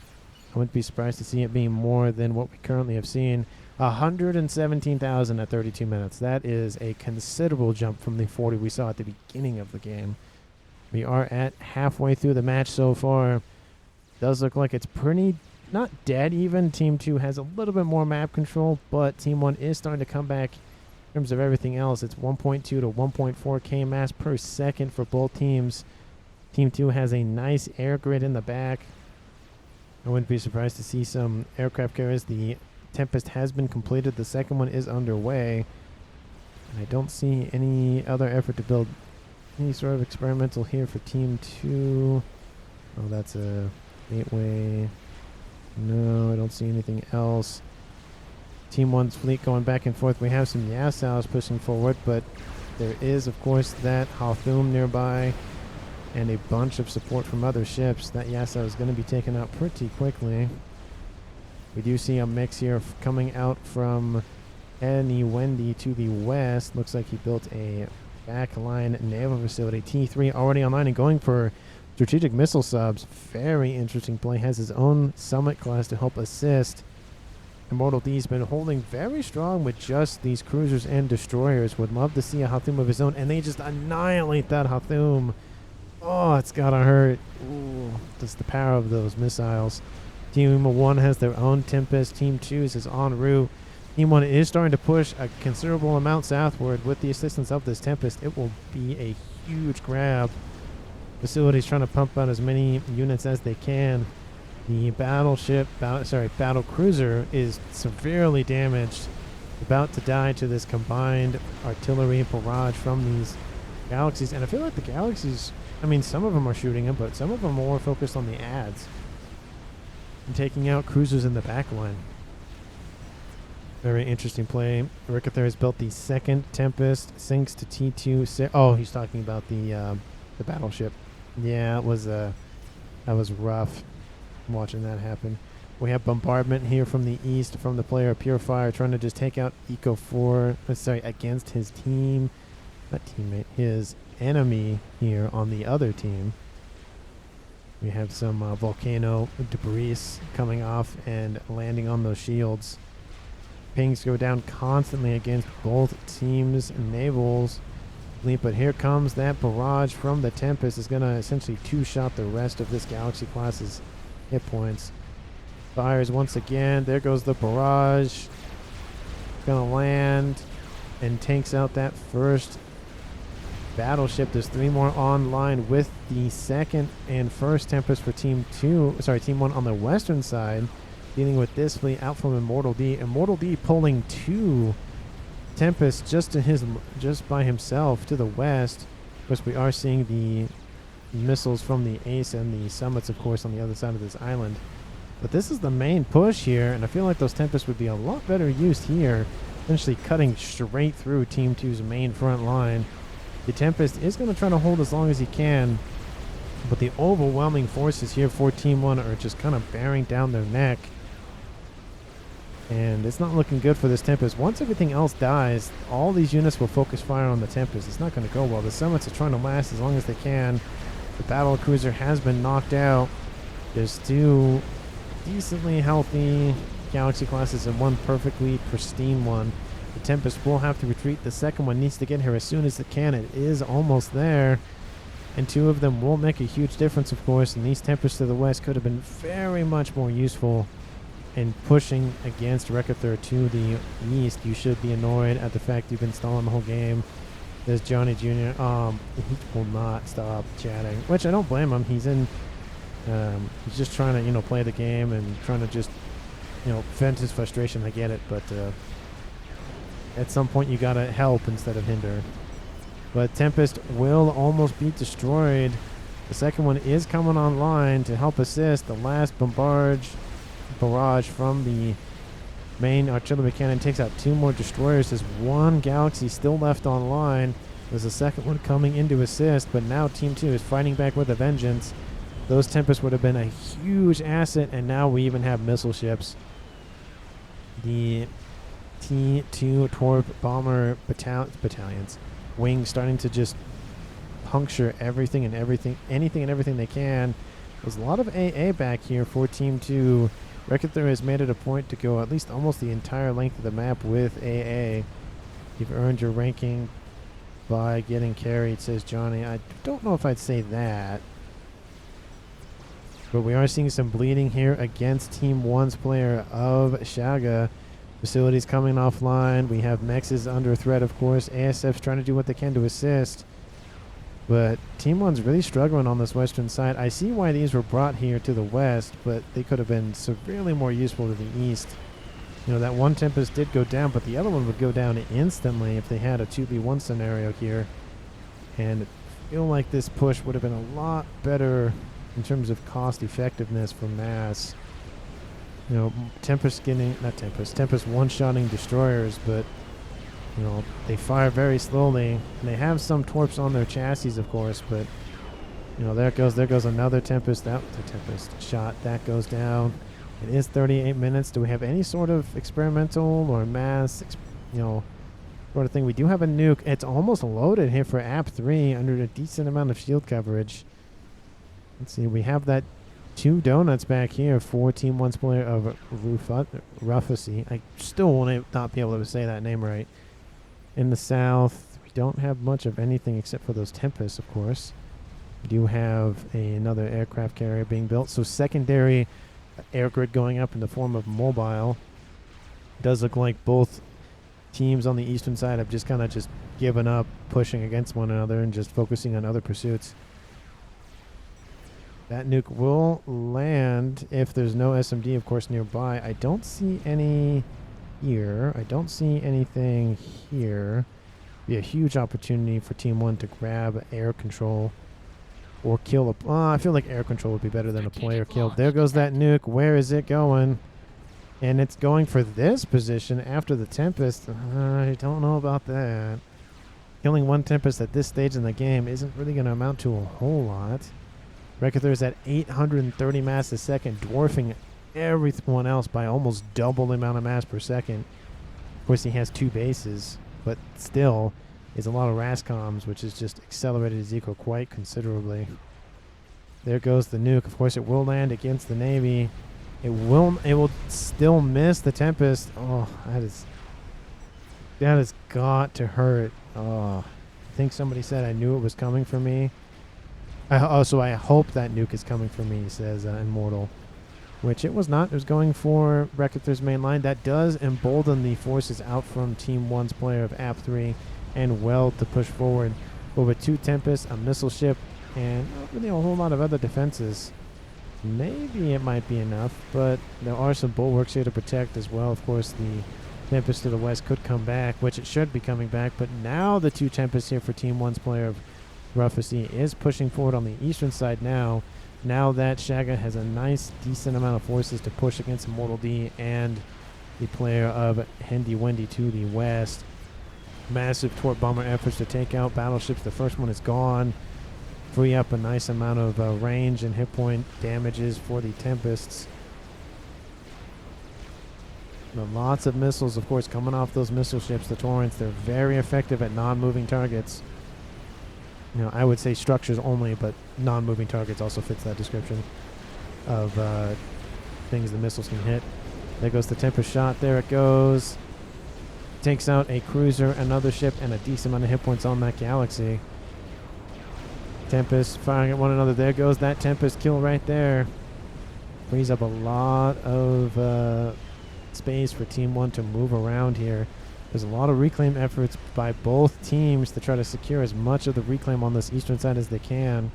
I wouldn't be surprised to see it being more than what we currently have seen. 117,000 at 32 minutes. That is a considerable jump from the 40 we saw at the beginning of the game. We are at halfway through the match so far. Does look like it's pretty, not dead even. Team 2 has a little bit more map control, but Team 1 is starting to come back in terms of everything else. It's 1.2 to 1.4k mass per second for both teams. Team 2 has a nice air grid in the back. I wouldn't be surprised to see some aircraft carriers. The Tempest has been completed. The second one is underway. And I don't see any other effort to build any sort of experimental here for Team 2. Oh, that's a gateway. No, I don't see anything else. Team 1's fleet going back and forth. We have some Yasaus pushing forward, but there is, of course, that Halthum nearby and a bunch of support from other ships. That Yasau is going to be taken out pretty quickly. We do see a mix here coming out from Annie Wendy to the west. Looks like he built a backline naval facility. T3 already online and going for strategic missile subs. Very interesting play. Has his own summit class to help assist. Immortal D's been holding very strong with just these cruisers and destroyers. Would love to see a Halthum of his own, and they just annihilate that Halthum. Oh, it's gotta hurt. Ooh, just the power of those missiles. Team 1 has their own Tempest. Team 2 is en route. Team 1 is starting to push a considerable amount southward with the assistance of this Tempest. It will be a huge grab. Facilities trying to pump out as many units as they can. The battle cruiser is severely damaged. About to die to this combined artillery barrage from these galaxies. And I feel like the galaxies, I mean, some of them are shooting them, but some of them are more focused on the ads and taking out cruisers in the back line. Very interesting play. Rickathur has built the second Tempest, sinks to T2. Oh, he's talking about the battleship. Yeah, it was that was rough watching that happen. We have bombardment here from the east from the player Purifier trying to just take out Eco 4. Against his team, not teammate, his enemy here on the other team. We have some volcano debris coming off and landing on those shields. Pings go down constantly against both teams' navals. But here comes that barrage from the Tempest. Is going to essentially two-shot the rest of this Galaxy class's hit points. Fires once again. There goes the barrage. Going to land and tanks out that first battleship. There's 3 more online with the second and first Tempest for Team 1 on the western side, dealing with this fleet out from Immortal D. Immortal D pulling 2 Tempest just by himself to the west. Of course, we are seeing the missiles from the Ace and the Summits, of course, on the other side of this island. But this is the main push here, and I feel like those Tempests would be a lot better used here, essentially cutting straight through Team 2's main front line. The Tempest is going to try to hold as long as he can, but the overwhelming forces here for Team 1 are just kind of bearing down their neck. And it's not looking good for this Tempest. Once everything else dies, all these units will focus fire on the Tempest. It's not going to go well. The Summits are trying to last as long as they can. The battle cruiser has been knocked out. There's 2 decently healthy Galaxy classes and 1 perfectly pristine one. The Tempest will have to retreat. The second one needs to get here as soon as it can. It is almost there. And 2 of them will make a huge difference, of course. And these Tempests to the west could have been very much more useful in pushing against Rickathur to the east. You should be annoyed at the fact you've been stalling the whole game. There's Johnny Jr. He will not stop chatting, which I don't blame him. He's just trying to, play the game and trying to just, vent his frustration. I get it, but at some point you gotta help instead of hinder. But Tempest will almost be destroyed. The second one is coming online to help assist. The last barrage from the main artillery cannon takes out 2 more destroyers. There's 1 Galaxy still left online. There's a second one coming in to assist, but now Team 2 is fighting back with a vengeance. Those Tempests would have been a huge asset, and now we even have missile ships. The T2 Torp bomber battalions, wings starting to just puncture anything and everything they can. There's a lot of AA back here for Team 2. Recruiter has made it a point to go at least almost the entire length of the map with AA. You've earned your ranking by getting carried, says Johnny. I don't know if I'd say that. But we are seeing some bleeding here against Team 1's player of Shaga. Facilities coming offline. We have Mechs is under threat, of course. ASF's trying to do what they can to assist. But Team 1's really struggling on this western side. I see why these were brought here to the west, but they could have been severely more useful to the east. You know, that one Tempest did go down, but the other one would go down instantly if they had a 2v1 scenario here. And I feel like this push would have been a lot better in terms of cost effectiveness for mass. You know, Tempest one-shotting destroyers, but you know, they fire very slowly, and they have some torps on their chassis, of course, but, you know, there goes another Tempest. That the Tempest shot. That goes down. It is 38 minutes. Do we have any sort of experimental or mass, you know, sort of thing? We do have a nuke. It's almost loaded here for AP 3 under a decent amount of shield coverage. Let's see. We have that 2 donuts back here for Team 1's player of Ruffacy. I still will not be able to say that name right. In the south, we don't have much of anything except for those Tempests, of course. We do have another aircraft carrier being built. So secondary air grid going up in the form of mobile. It does look like both teams on the eastern side have just kind of just given up pushing against one another and just focusing on other pursuits. That nuke will land if there's no SMD, of course, nearby. I don't see any here. I don't see anything here. Be a huge opportunity for Team 1 to grab air control or kill a... I feel like air control would be better than a player killed. There goes that nuke. Where is it going? And it's going for this position after the Tempest. I don't know about that. Killing one Tempest at this stage in the game isn't really going to amount to a whole lot. Recruiter's at 830 mass a second, dwarfing everyone else by almost double the amount of mass per second. Of course, he has 2 bases, but still is a lot of RASCOMs, which has just accelerated his eco quite considerably. There goes the nuke. Of course, it will land against the Navy. It will still miss the Tempest. Oh, that has got to hurt. Oh, I think somebody said I knew it was coming for me. So I hope that nuke is coming for me, says Immortal. Which it was not. It was going for Recruiter's main line. That does embolden the forces out from Team 1's player of AP3 and Weld to push forward. Over 2 Tempests, a missile ship, and not really a whole lot of other defenses. Maybe it might be enough, but there are some bulwarks here to protect as well. Of course, the Tempest to the west could come back, which it should be coming back, but now the 2 Tempests here for Team 1's player of Ruffacy is pushing forward on the eastern side now. Now that Shaga has a nice, decent amount of forces to push against Immortal D and the player of Hendy Wendy to the west. Massive torp bomber efforts to take out battleships. The first one is gone. Free up a nice amount of range and hit point damages for the Tempests. Lots of missiles, of course, coming off those missile ships, the Torrents. They're very effective at non-moving targets. You know, I would say structures only, but non-moving targets also fits that description of things the missiles can hit. There goes the Tempest shot. There it goes. Takes out a cruiser, another ship, and a decent amount of hit points on that Galaxy. Tempest firing at one another. There goes that Tempest kill right there. Frees up a lot of space for Team 1 to move around here. There's a lot of reclaim efforts by both teams to try to secure as much of the reclaim on this eastern side as they can.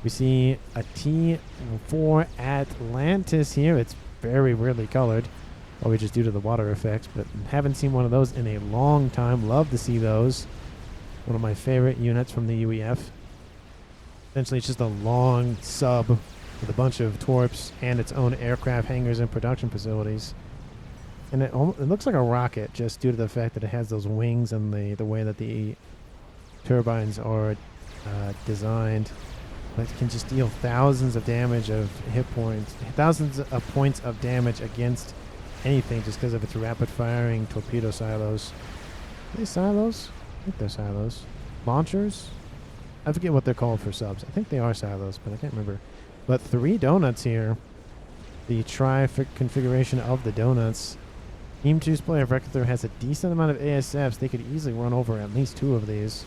We see a T4 Atlantis here. It's very weirdly colored, probably just due to the water effects, but haven't seen one of those in a long time. Love to see those. One of my favorite units from the UEF. Essentially, it's just a long sub with a bunch of torps and its own aircraft hangars and production facilities. And it looks like a rocket just due to the fact that it has those wings and the way that the turbines are designed. But it can just deal thousands of damage of hit points, thousands of points of damage against anything just because of its rapid firing torpedo silos. Are they silos? I think they're silos. Launchers? I forget what they're called for subs. I think they are silos, but I can't remember. But 3 donuts here the configuration of the donuts. Team 2's player of record has a decent amount of ASFs. They could easily run over at least 2 of these.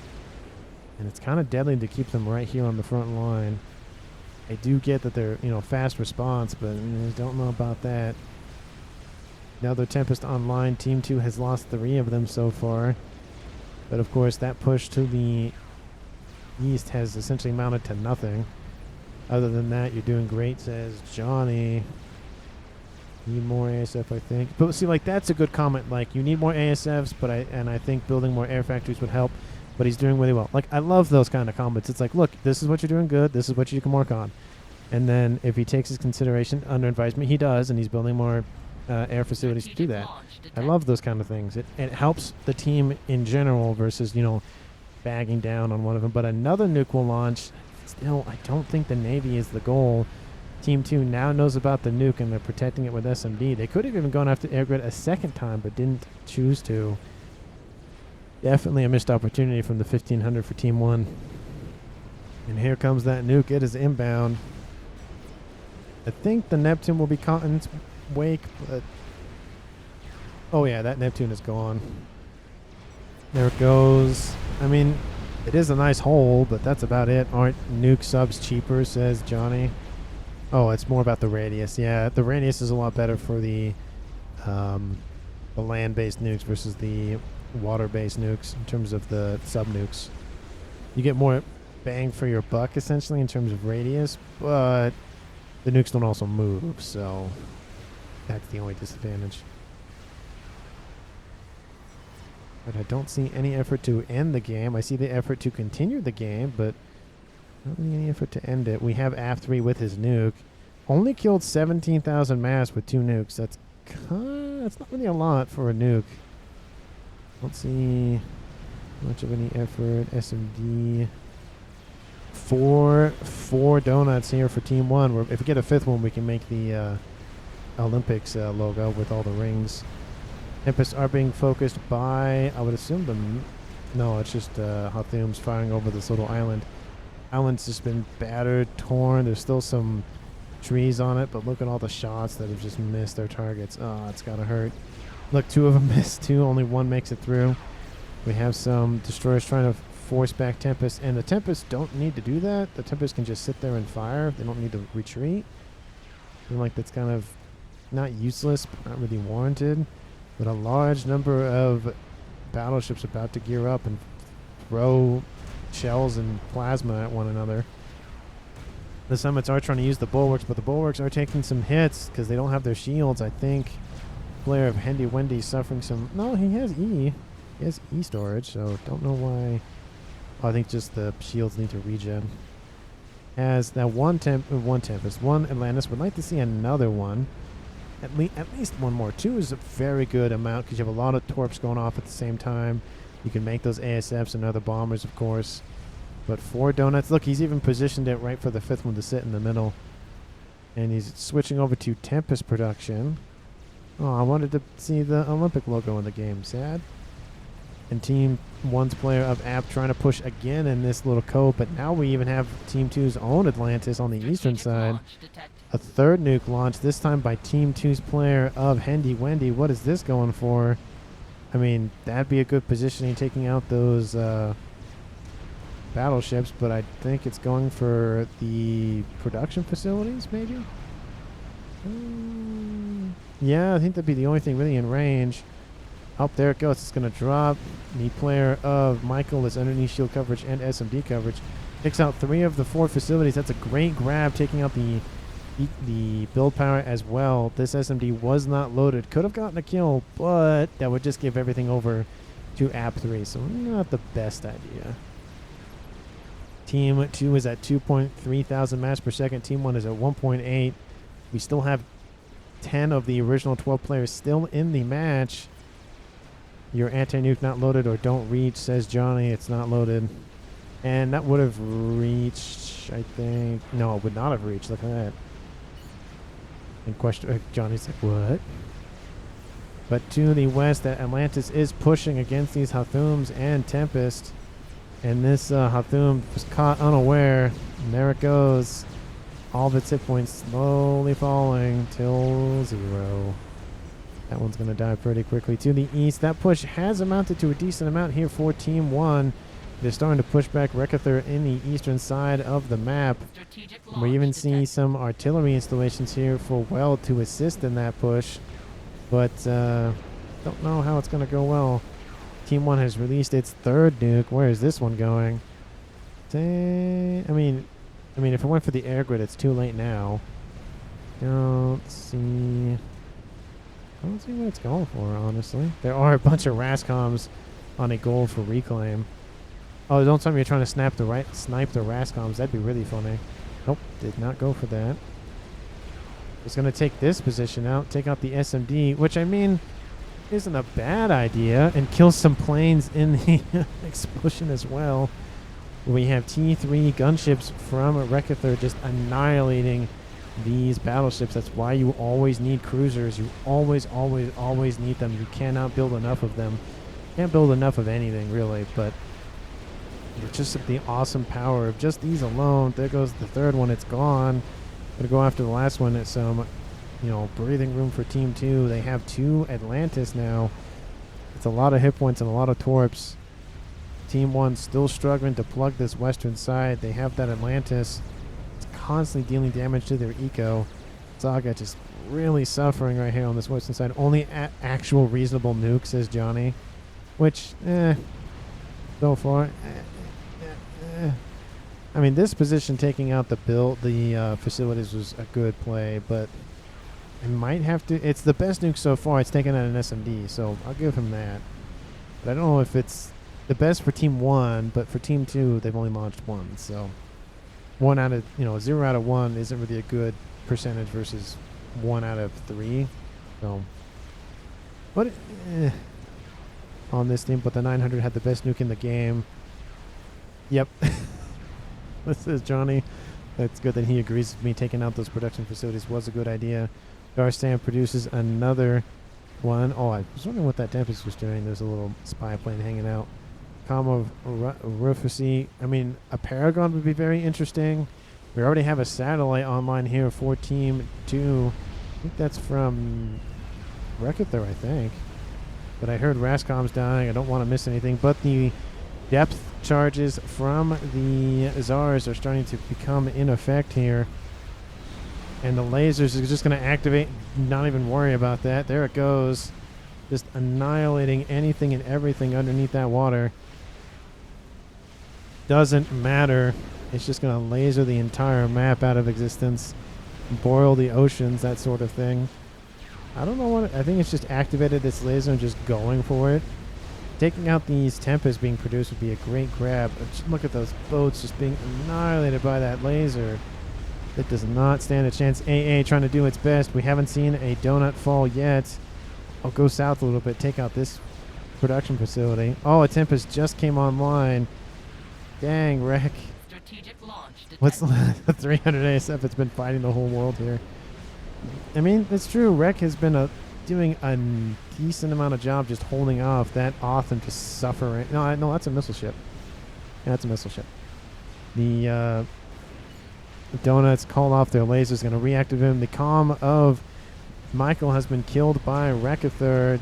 And it's kind of deadly to keep them right here on the front line. I do get that they're, fast response, but I don't know about that. Another Tempest online. Team 2 has lost 3 of them so far. But of course, that push to the east has essentially amounted to nothing. Other than that, you're doing great, says Johnny. Need more ASF, I think. But see, like, that's a good comment. Like, you need more ASFs, but I think building more air factories would help. But he's doing really well. Like, I love those kind of comments. It's like, look, this is what you're doing good. This is what you can work on. And then if he takes his consideration under advisement, he does, and he's building more air facilities to do that. I love those kind of things. It helps the team in general versus, bagging down on one of them. But another nuke will launch. Still, I don't think the Navy is the goal. Team 2 now knows about the nuke, and they're protecting it with SMD. They could have even gone after air grid a second time, but didn't choose to. Definitely a missed opportunity from the 1500 for Team 1. And here comes that nuke. It is inbound. I think the Neptune will be caught in its wake, but... Oh yeah, that Neptune is gone. There it goes. I mean, it is a nice hole, but that's about it. Aren't nuke subs cheaper, says Johnny. Oh, it's more about the radius. Yeah, the radius is a lot better for the land-based nukes versus the water-based nukes in terms of the sub-nukes. You get more bang for your buck, essentially, in terms of radius, but the nukes don't also move, so that's the only disadvantage. But I don't see any effort to end the game. I see the effort to continue the game, but not really any effort to end it. We have AF3 with his nuke. Only killed 17,000 mass with 2 nukes. That's not really a lot for a nuke. Don't see much of any effort. SMD. Four donuts here for Team 1. If we get a 5th one, we can make the Olympics logo with all the rings. Tempest are being focused by, I would assume no, it's just Hathum's firing over this little island. Island's just been battered, torn. There's still some trees on it, but look at all the shots that have just missed their targets. Oh, it's gotta hurt. Look, 2 of them missed too. Only 1 makes it through. We have some destroyers trying to force back Tempest, and the Tempest don't need to do that. The Tempest can just sit there and fire. They don't need to retreat. I feel like that's kind of not useless, but not really warranted. But a large number of battleships about to gear up and throw shells and plasma at one another. The Summits are trying to use the bulwarks, but the bulwarks are taking some hits because they don't have their shields. I think player of Hendy Wendy suffering some... No, he has E. He has E storage, so don't know why. Oh, I think just the shields need to regen. As that one Tempest, one Atlantis. Would like to see another one. At least one more. 2 is a very good amount because you have a lot of torps going off at the same time. You can make those ASFs and other bombers, of course. But 4 donuts. Look, he's even positioned it right for the 5th one to sit in the middle. And he's switching over to Tempest production. Oh, I wanted to see the Olympic logo in the game. Sad. And Team 1's player of App trying to push again in this little cove. But now we even have Team 2's own Atlantis on the eastern side. A 3rd nuke launch, this time by Team 2's player of Hendy Wendy. What is this going for? I mean, that'd be a good positioning, taking out those battleships, but I think it's going for the production facilities, maybe? Yeah, I think that'd be the only thing really in range. Up there it goes. It's going to drop. The player of Michael is underneath shield coverage and SMD coverage. Takes out 3 of the 4 facilities. That's a great grab, taking out the build power as well. This SMD was not loaded. Could have gotten a kill, but that would just give everything over to AP3, so not the best idea. Team 2 is at 2.3 thousand mass per second. Team 1 is at 1.8. We still have 10 of the original 12 players still in the match. Your anti-nuke not loaded or don't reach, says Johnny. It's not loaded. And that would have reached, I think. No, it would not have reached. Look at that. And question, Johnny's like, what? But to the west, that Atlantis is pushing against these Hathums and Tempest. And this Hathum was caught unaware. And there it goes. all of its hit points slowly falling till 0. That one's going to die pretty quickly. To the east, that push has amounted to a decent amount here for Team 1. They're starting to push back Rekather in the eastern side of the map. We even see some artillery installations here for Well to assist in that push. But don't know how it's going to go well. Team 1 has released its third nuke. Where is this one going? I mean, if it went for the air grid, it's too late now. Don't see what it's going for, honestly. There are a bunch of Rascoms on a goal for reclaim. Oh, don't tell me you're trying to snipe the Rascoms. That'd be really funny. Nope, did not go for that. It's going to take this position out, take out the SMD, which, I mean, isn't a bad idea, and kill some planes in the explosion as well. We have T3 gunships from Rekather just annihilating these battleships. That's why you always need cruisers. You always need them. You cannot build enough of them. Can't build enough of anything, really, but just the awesome power of just these alone. There goes the third one. It's gone. Gonna go after the last one at some, breathing room for Team 2. They have 2 Atlantis now. It's a lot of hit points and a lot of torps. Team 1 still struggling to plug this western side. They have that Atlantis. It's constantly dealing damage to their eco. Saga just really suffering right here on this western side. Only actual reasonable nuke, says Johnny. Which, so far, I mean, this position taking out the facilities was a good play, but I might have to. It's the best nuke so far. It's taken out an SMD, so I'll give him that. But I don't know if it's the best for Team 1, but for Team 2, they've only launched 1. So 0 out of 1 isn't really a good percentage versus 1 out of 3. So, but on this team, but the 900 had the best nuke in the game. Yep. This is Johnny. It's good that he agrees with me. Taking out those production facilities was a good idea. Darstan produces another one. Oh, I was wondering what that Tempest was doing. There's a little spy plane hanging out. Com of Rufusy. I mean, a Paragon would be very interesting. We already have a satellite online here for Team 2. I think that's from Rekather, I think. But I heard Rascom's dying. I don't want to miss anything. But the depth charges from the Czars are starting to become in effect here. And the lasers are just going to activate. Not even worry about that. There it goes. Just annihilating anything and everything underneath that water. Doesn't matter. It's just going to laser the entire map out of existence. Boil the oceans, that sort of thing. I don't know what. I think it's just activated this laser and just going for it. Taking out these Tempests being produced would be a great grab. But just look at those boats just being annihilated by that laser. It does not stand a chance. AA trying to do its best. We haven't seen a donut fall yet. I'll go south a little bit. Take out this production facility. Oh, a Tempest just came online. Dang, Wreck. What's the 300 ASF? It's been fighting the whole world here. I mean, it's true. Wreck has been doing a decent amount of job just holding off that Otham just suffering. No, that's a missile ship. Yeah, that's a missile ship. The Donuts called off their lasers, going to reactivate him. The comm of Michael has been killed by Rekather.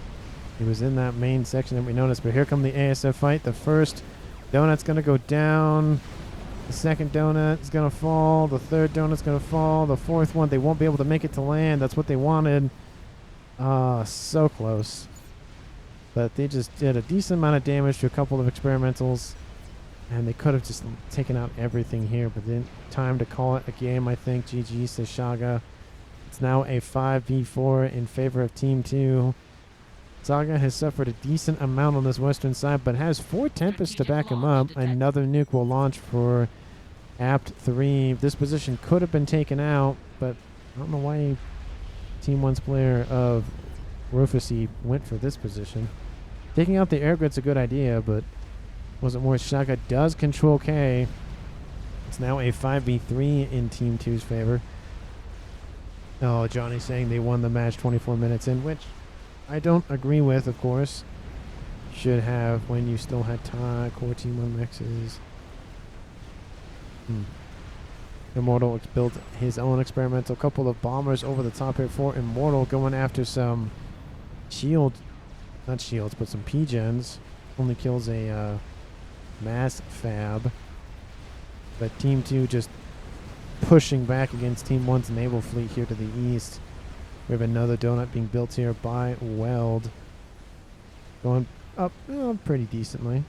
He was in that main section that we noticed, but here come the ASF fight. The first Donut's going to go down. The second donut is going to fall. The third donut's going to fall. The fourth one, they won't be able to make it to land. That's what they wanted. So close. But they just did a decent amount of damage to a couple of experimentals. And they could have just taken out everything here. But then time to call it a game, I think. GG, says Shaga. It's now a 5v4 in favor of Team 2. Saga has suffered a decent amount on this western side, but has 4 Tempests to back him up. Another nuke will launch for Apt 3. This position could have been taken out, but I don't know why Team 1's player of Rufusy went for this position. Taking out the air grid's a good idea, but wasn't worth. Shaga does control K. It's now a 5v3 in Team 2's favor. Oh, Johnny's saying they won the match 24 minutes in, which I don't agree with, of course. Should have when you still had time. Core Team 1 Mechs. Immortal built his own experimental couple of bombers over the top here for Immortal, going after some not shields, but some P-gens. Only kills a mass fab. But Team 2 just pushing back against Team 1's naval fleet here to the east. We have another donut being built here by Weld. Going up pretty decently.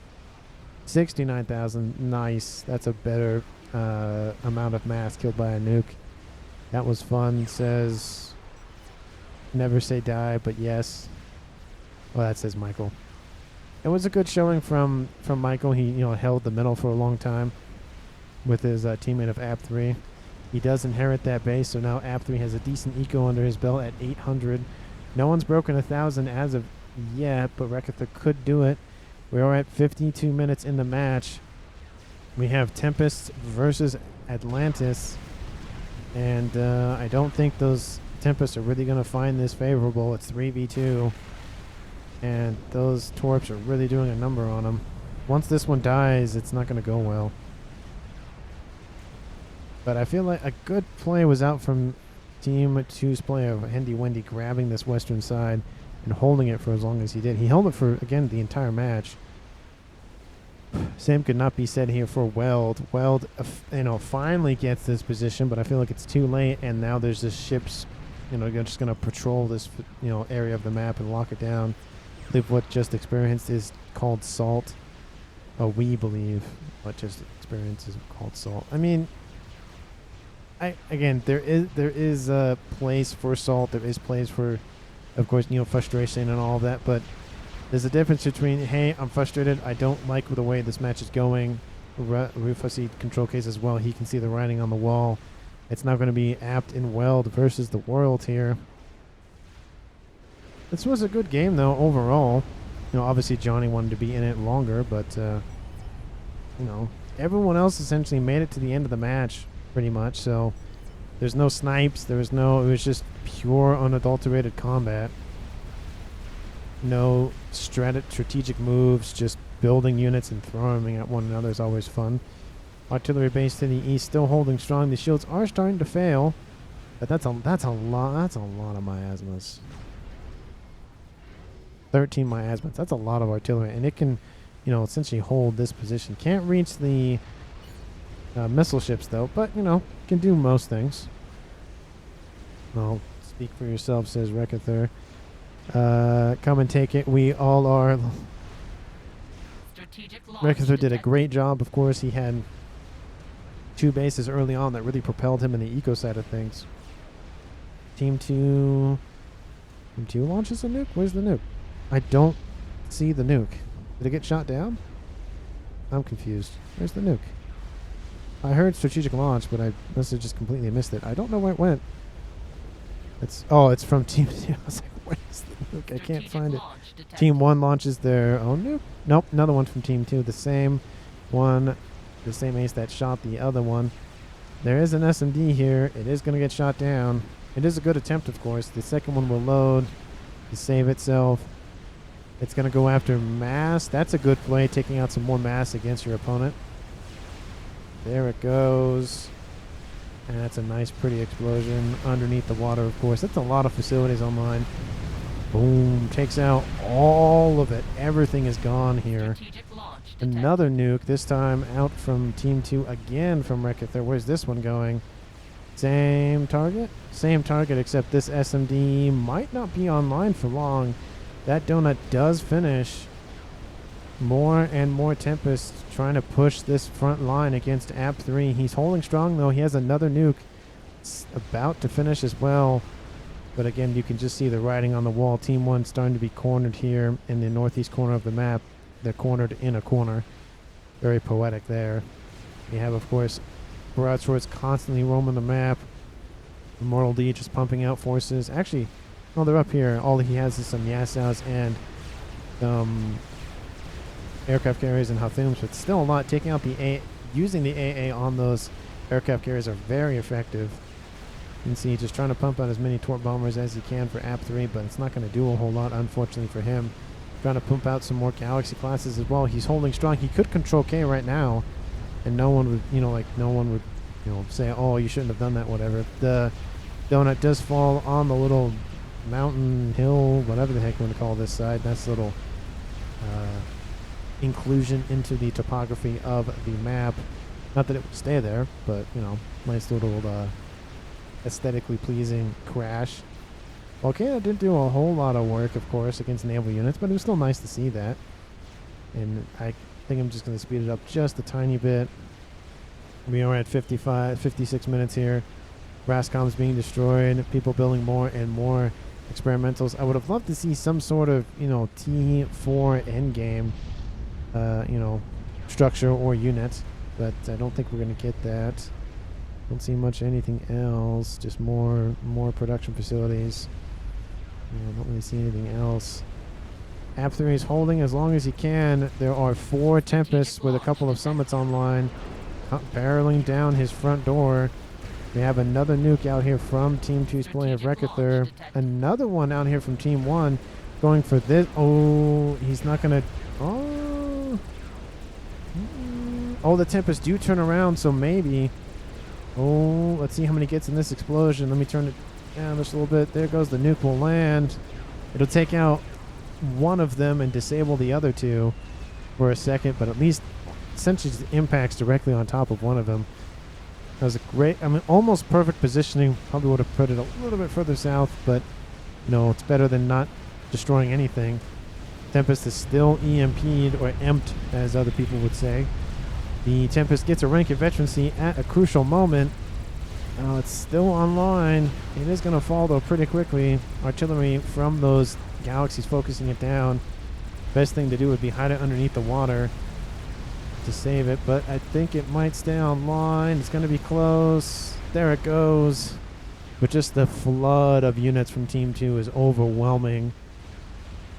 69,000. Nice. That's a better amount of mass killed by a nuke. That was fun. Says never say die, but yes. Well, that says Michael. It was a good showing from Michael. He held the middle for a long time with his teammate of AP3. He does inherit that base, so now AP3 has a decent eco under his belt at 800. No one's broken 1,000 as of yet, but Rekather could do it. We are at 52 minutes in the match. We have Tempest versus Atlantis, and I don't think those Tempests are really going to find this favorable. It's 3v2, and those Torps are really doing a number on them. Once this one dies, it's not going to go well. But I feel like a good play was out from Team 2's player of Hendy Wendy grabbing this western side and holding it for as long as he did. He held it for, again, the entire match. Same could not be said here for Weld. Weld, finally gets this position, but I feel like it's too late, and now there's just ships, just going to patrol this, area of the map and lock it down. I believe what just experienced is called Salt. We believe what just experienced is called Salt. I mean, again, there is a place for Salt. There is place for, of course, frustration and all of that. But there's a difference between, hey, I'm frustrated. I don't like the way this match is going. Rufus control case as well. He can see the writing on the wall. It's not going to be apt in Weld versus the world here. This was a good game, though, overall. Obviously Johnny wanted to be in it longer, but, everyone else essentially made it to the end of the match. Pretty much, so there's no snipes, it was just pure unadulterated combat. No strategic moves, just building units and throwing them at one another is always fun. Artillery base to the east still holding strong. The shields are starting to fail, but that's a lot of miasmas. 13 miasmas, that's a lot of artillery, and it can essentially hold this position. Can't reach the missile ships, though, but, can do most things. Well, speak for yourself, says Rekather. Come and take it. We all are. Rekather did a great job, of course. He had 2 bases early on that really propelled him in the eco side of things. Team 2 launches a nuke? Where's the nuke? I don't see the nuke. Did it get shot down? I'm confused. Where's the nuke? I heard strategic launch, but I must have just completely missed it. I don't know where it went. It's from Team 2. I was like, where's the nuke? I can't find it. Team 1 launches their own nuke. Nope, another one from Team 2. The same one, the same ace that shot the other one. There is an SMD here. It is going to get shot down. It is a good attempt, of course. The second one will load to save itself. It's going to go after mass. That's a good play, taking out some more mass against your opponent. There it goes. And that's a nice, pretty explosion underneath the water, of course. That's a lot of facilities online. Boom. Takes out all of it. Everything is gone here. Another nuke, this time out from Team 2 again from Rekather. Where's this one going? Same target? Same target, except this SMD might not be online for long. That donut does finish. More and more Tempest trying to push this front line against AP3. He's holding strong, though. He has another nuke. It's about to finish as well. But again, you can just see the writing on the wall. Team 1 starting to be cornered here in the northeast corner of the map. They're cornered in a corner. Very poetic there. You have, of course, broadswords constantly roaming the map. Immortal D just pumping out forces. Actually, no, they're up here. All he has is some Yasaus and some aircraft carriers and Hathums, but still a lot. Taking out the using the AA on those aircraft carriers are very effective. You can see just trying to pump out as many Torp bombers as he can for AP3, but it's not going to do a whole lot, unfortunately for him. Trying to pump out some more Galaxy classes as well. He's holding strong. He could control K right now, and no one would, no one would say, oh, you shouldn't have done that, whatever. The donut does fall on the little mountain, hill, whatever the heck you want to call this side. Nice little inclusion into the topography of the map. Not that it would stay there, but, nice little aesthetically pleasing crash. Volcano didn't do a whole lot of work, of course, against naval units, but it was still nice to see that. And I think I'm just going to speed it up just a tiny bit. We are at 56 minutes here. Brascom's being destroyed. People building more and more experimentals. I would have loved to see some sort of, T4 endgame, structure or unit, but I don't think we're going to get that. Don't see much anything else. Just more production facilities. Don't really see anything else. AP3 is holding as long as he can. There are 4 Tempests with a couple of summits online, barreling down his front door. We have another nuke out here from Team 2's player Extractor. Another one out here from Team 1 going for this. Oh, he's not going to... Oh, the Tempests do turn around, so maybe... Oh, let's see how many gets in this explosion. Let me turn it down just a little bit. There goes the nuke will land. It'll take out one of them and disable the other 2 for a second, but at least essentially impacts directly on top of one of them. That was a great, almost perfect positioning. Probably would have put it a little bit further south, but it's better than not destroying anything. Tempest is still EMP'd, or emped, as other people would say. The Tempest gets a rank of veterancy at a crucial moment. It's still online. It is going to fall, though, pretty quickly. Artillery from those galaxies focusing it down. Best thing to do would be hide it underneath the water to save it, but I think it might stay online. It's going to be close. There it goes. But just the flood of units from Team 2 is overwhelming.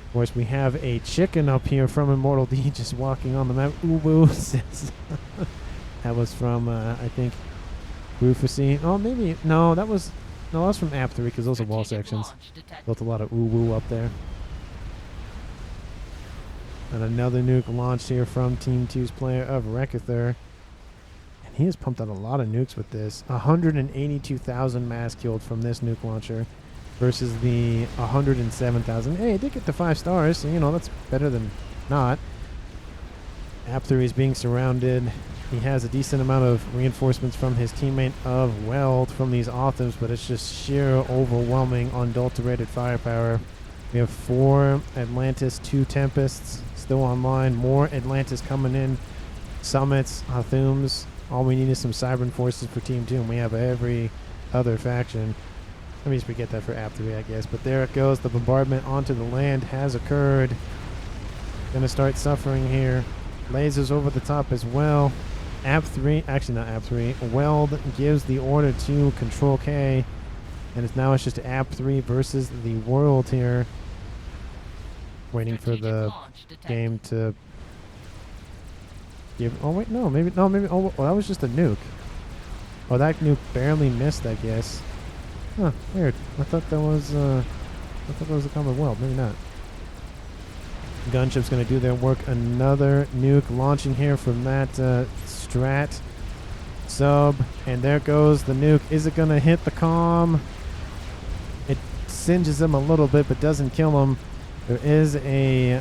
Of course, we have a chicken up here from Immortal D just walking on the map. Uwu says that was from, I think, Rufusy. Oh, maybe. No, that was from AP3 because those are wall sections. Built a lot of Uwu up there. And another nuke launched here from Team 2's player of Extractor. And he has pumped out a lot of nukes with this. 182,000 mass killed from this nuke launcher versus the 107,000. Hey, it did get to 5 stars, so, that's better than not. AP3 is being surrounded. He has a decent amount of reinforcements from his teammate of Weld from these Authors, but it's just sheer overwhelming, unadulterated firepower. We have 4 Atlantis, 2 Tempests still online. More Atlantis coming in. Summits, Hathums. All we need is some Cybern forces for Team 2, and we have every other faction. Let me just forget that for AP3, I guess. But there it goes. The bombardment onto the land has occurred. Gonna start suffering here. Lasers over the top as well. AP3, actually not AP3. Weld gives the order to Control K. And it's just AP3 versus the world here. Waiting for the game to give. Oh wait, no, maybe. Oh, that was just a nuke. Oh, that nuke barely missed, I guess. Huh, weird. I thought that was a common world. Maybe not. Gunship's gonna do their work. Another nuke launching here from that strat sub, and there goes the nuke. Is it gonna hit the comm? It singes him a little bit, but doesn't kill him. There is a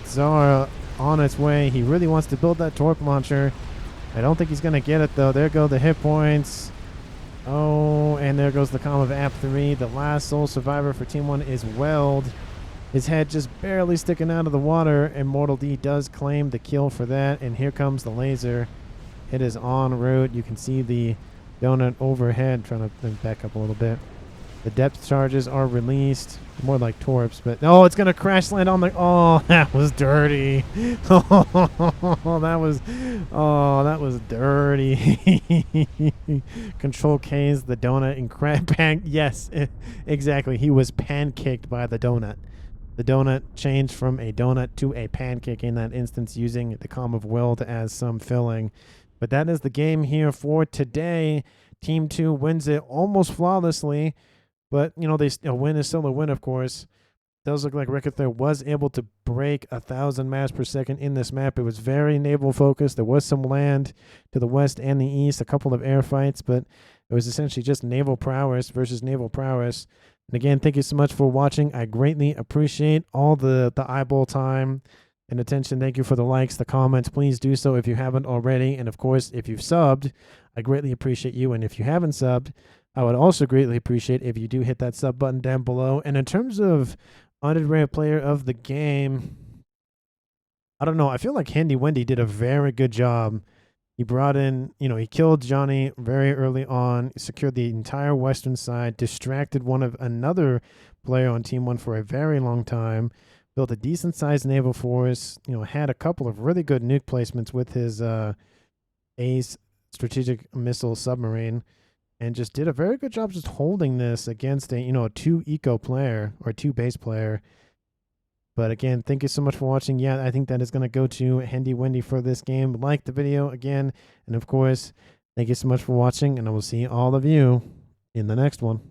Czar on its way. He really wants to build that torp launcher. I don't think he's going to get it, though. There go the hit points. Oh, and there goes the comm of AP3. The last sole survivor for Team 1 is Weld. His head just barely sticking out of the water. Immortal D does claim the kill for that. And here comes the laser. It is en route. You can see the donut overhead. Trying to back up a little bit. The depth charges are released. More like torps, but oh, it's gonna crash land on the. Oh, that was dirty. Oh, that was dirty. Control K's the donut and yes, exactly. He was pancaked by the donut. The donut changed from a donut to a pancake in that instance, using the comm of Weld as some filling. But that is the game here for today. Team 2 wins it almost flawlessly. But, a win is still a win, of course. Does look like Rickathir was able to break 1,000 maps per second in this map. It was very naval focused. There was some land to the west and the east, a couple of air fights, but it was essentially just naval prowess versus naval prowess. And again, thank you so much for watching. I greatly appreciate all the eyeball time and attention. Thank you for the likes, the comments. Please do so if you haven't already. And of course, if you've subbed, I greatly appreciate you. And if you haven't subbed, I would also greatly appreciate if you do hit that sub button down below. And in terms of underrated player of the game, I don't know. I feel like Handy Wendy did a very good job. He brought in, he killed Johnny very early on, secured the entire western side, distracted another player on Team 1 for a very long time, built a decent-sized naval force, had a couple of really good nuke placements with his ACE strategic missile submarine, and just did a very good job just holding this against a 2 eco player or 2 base player. But again, thank you so much for watching. Yeah, I think that is going to go to Handy Wendy for this game. Like the video again. And of course, thank you so much for watching. And I will see all of you in the next one.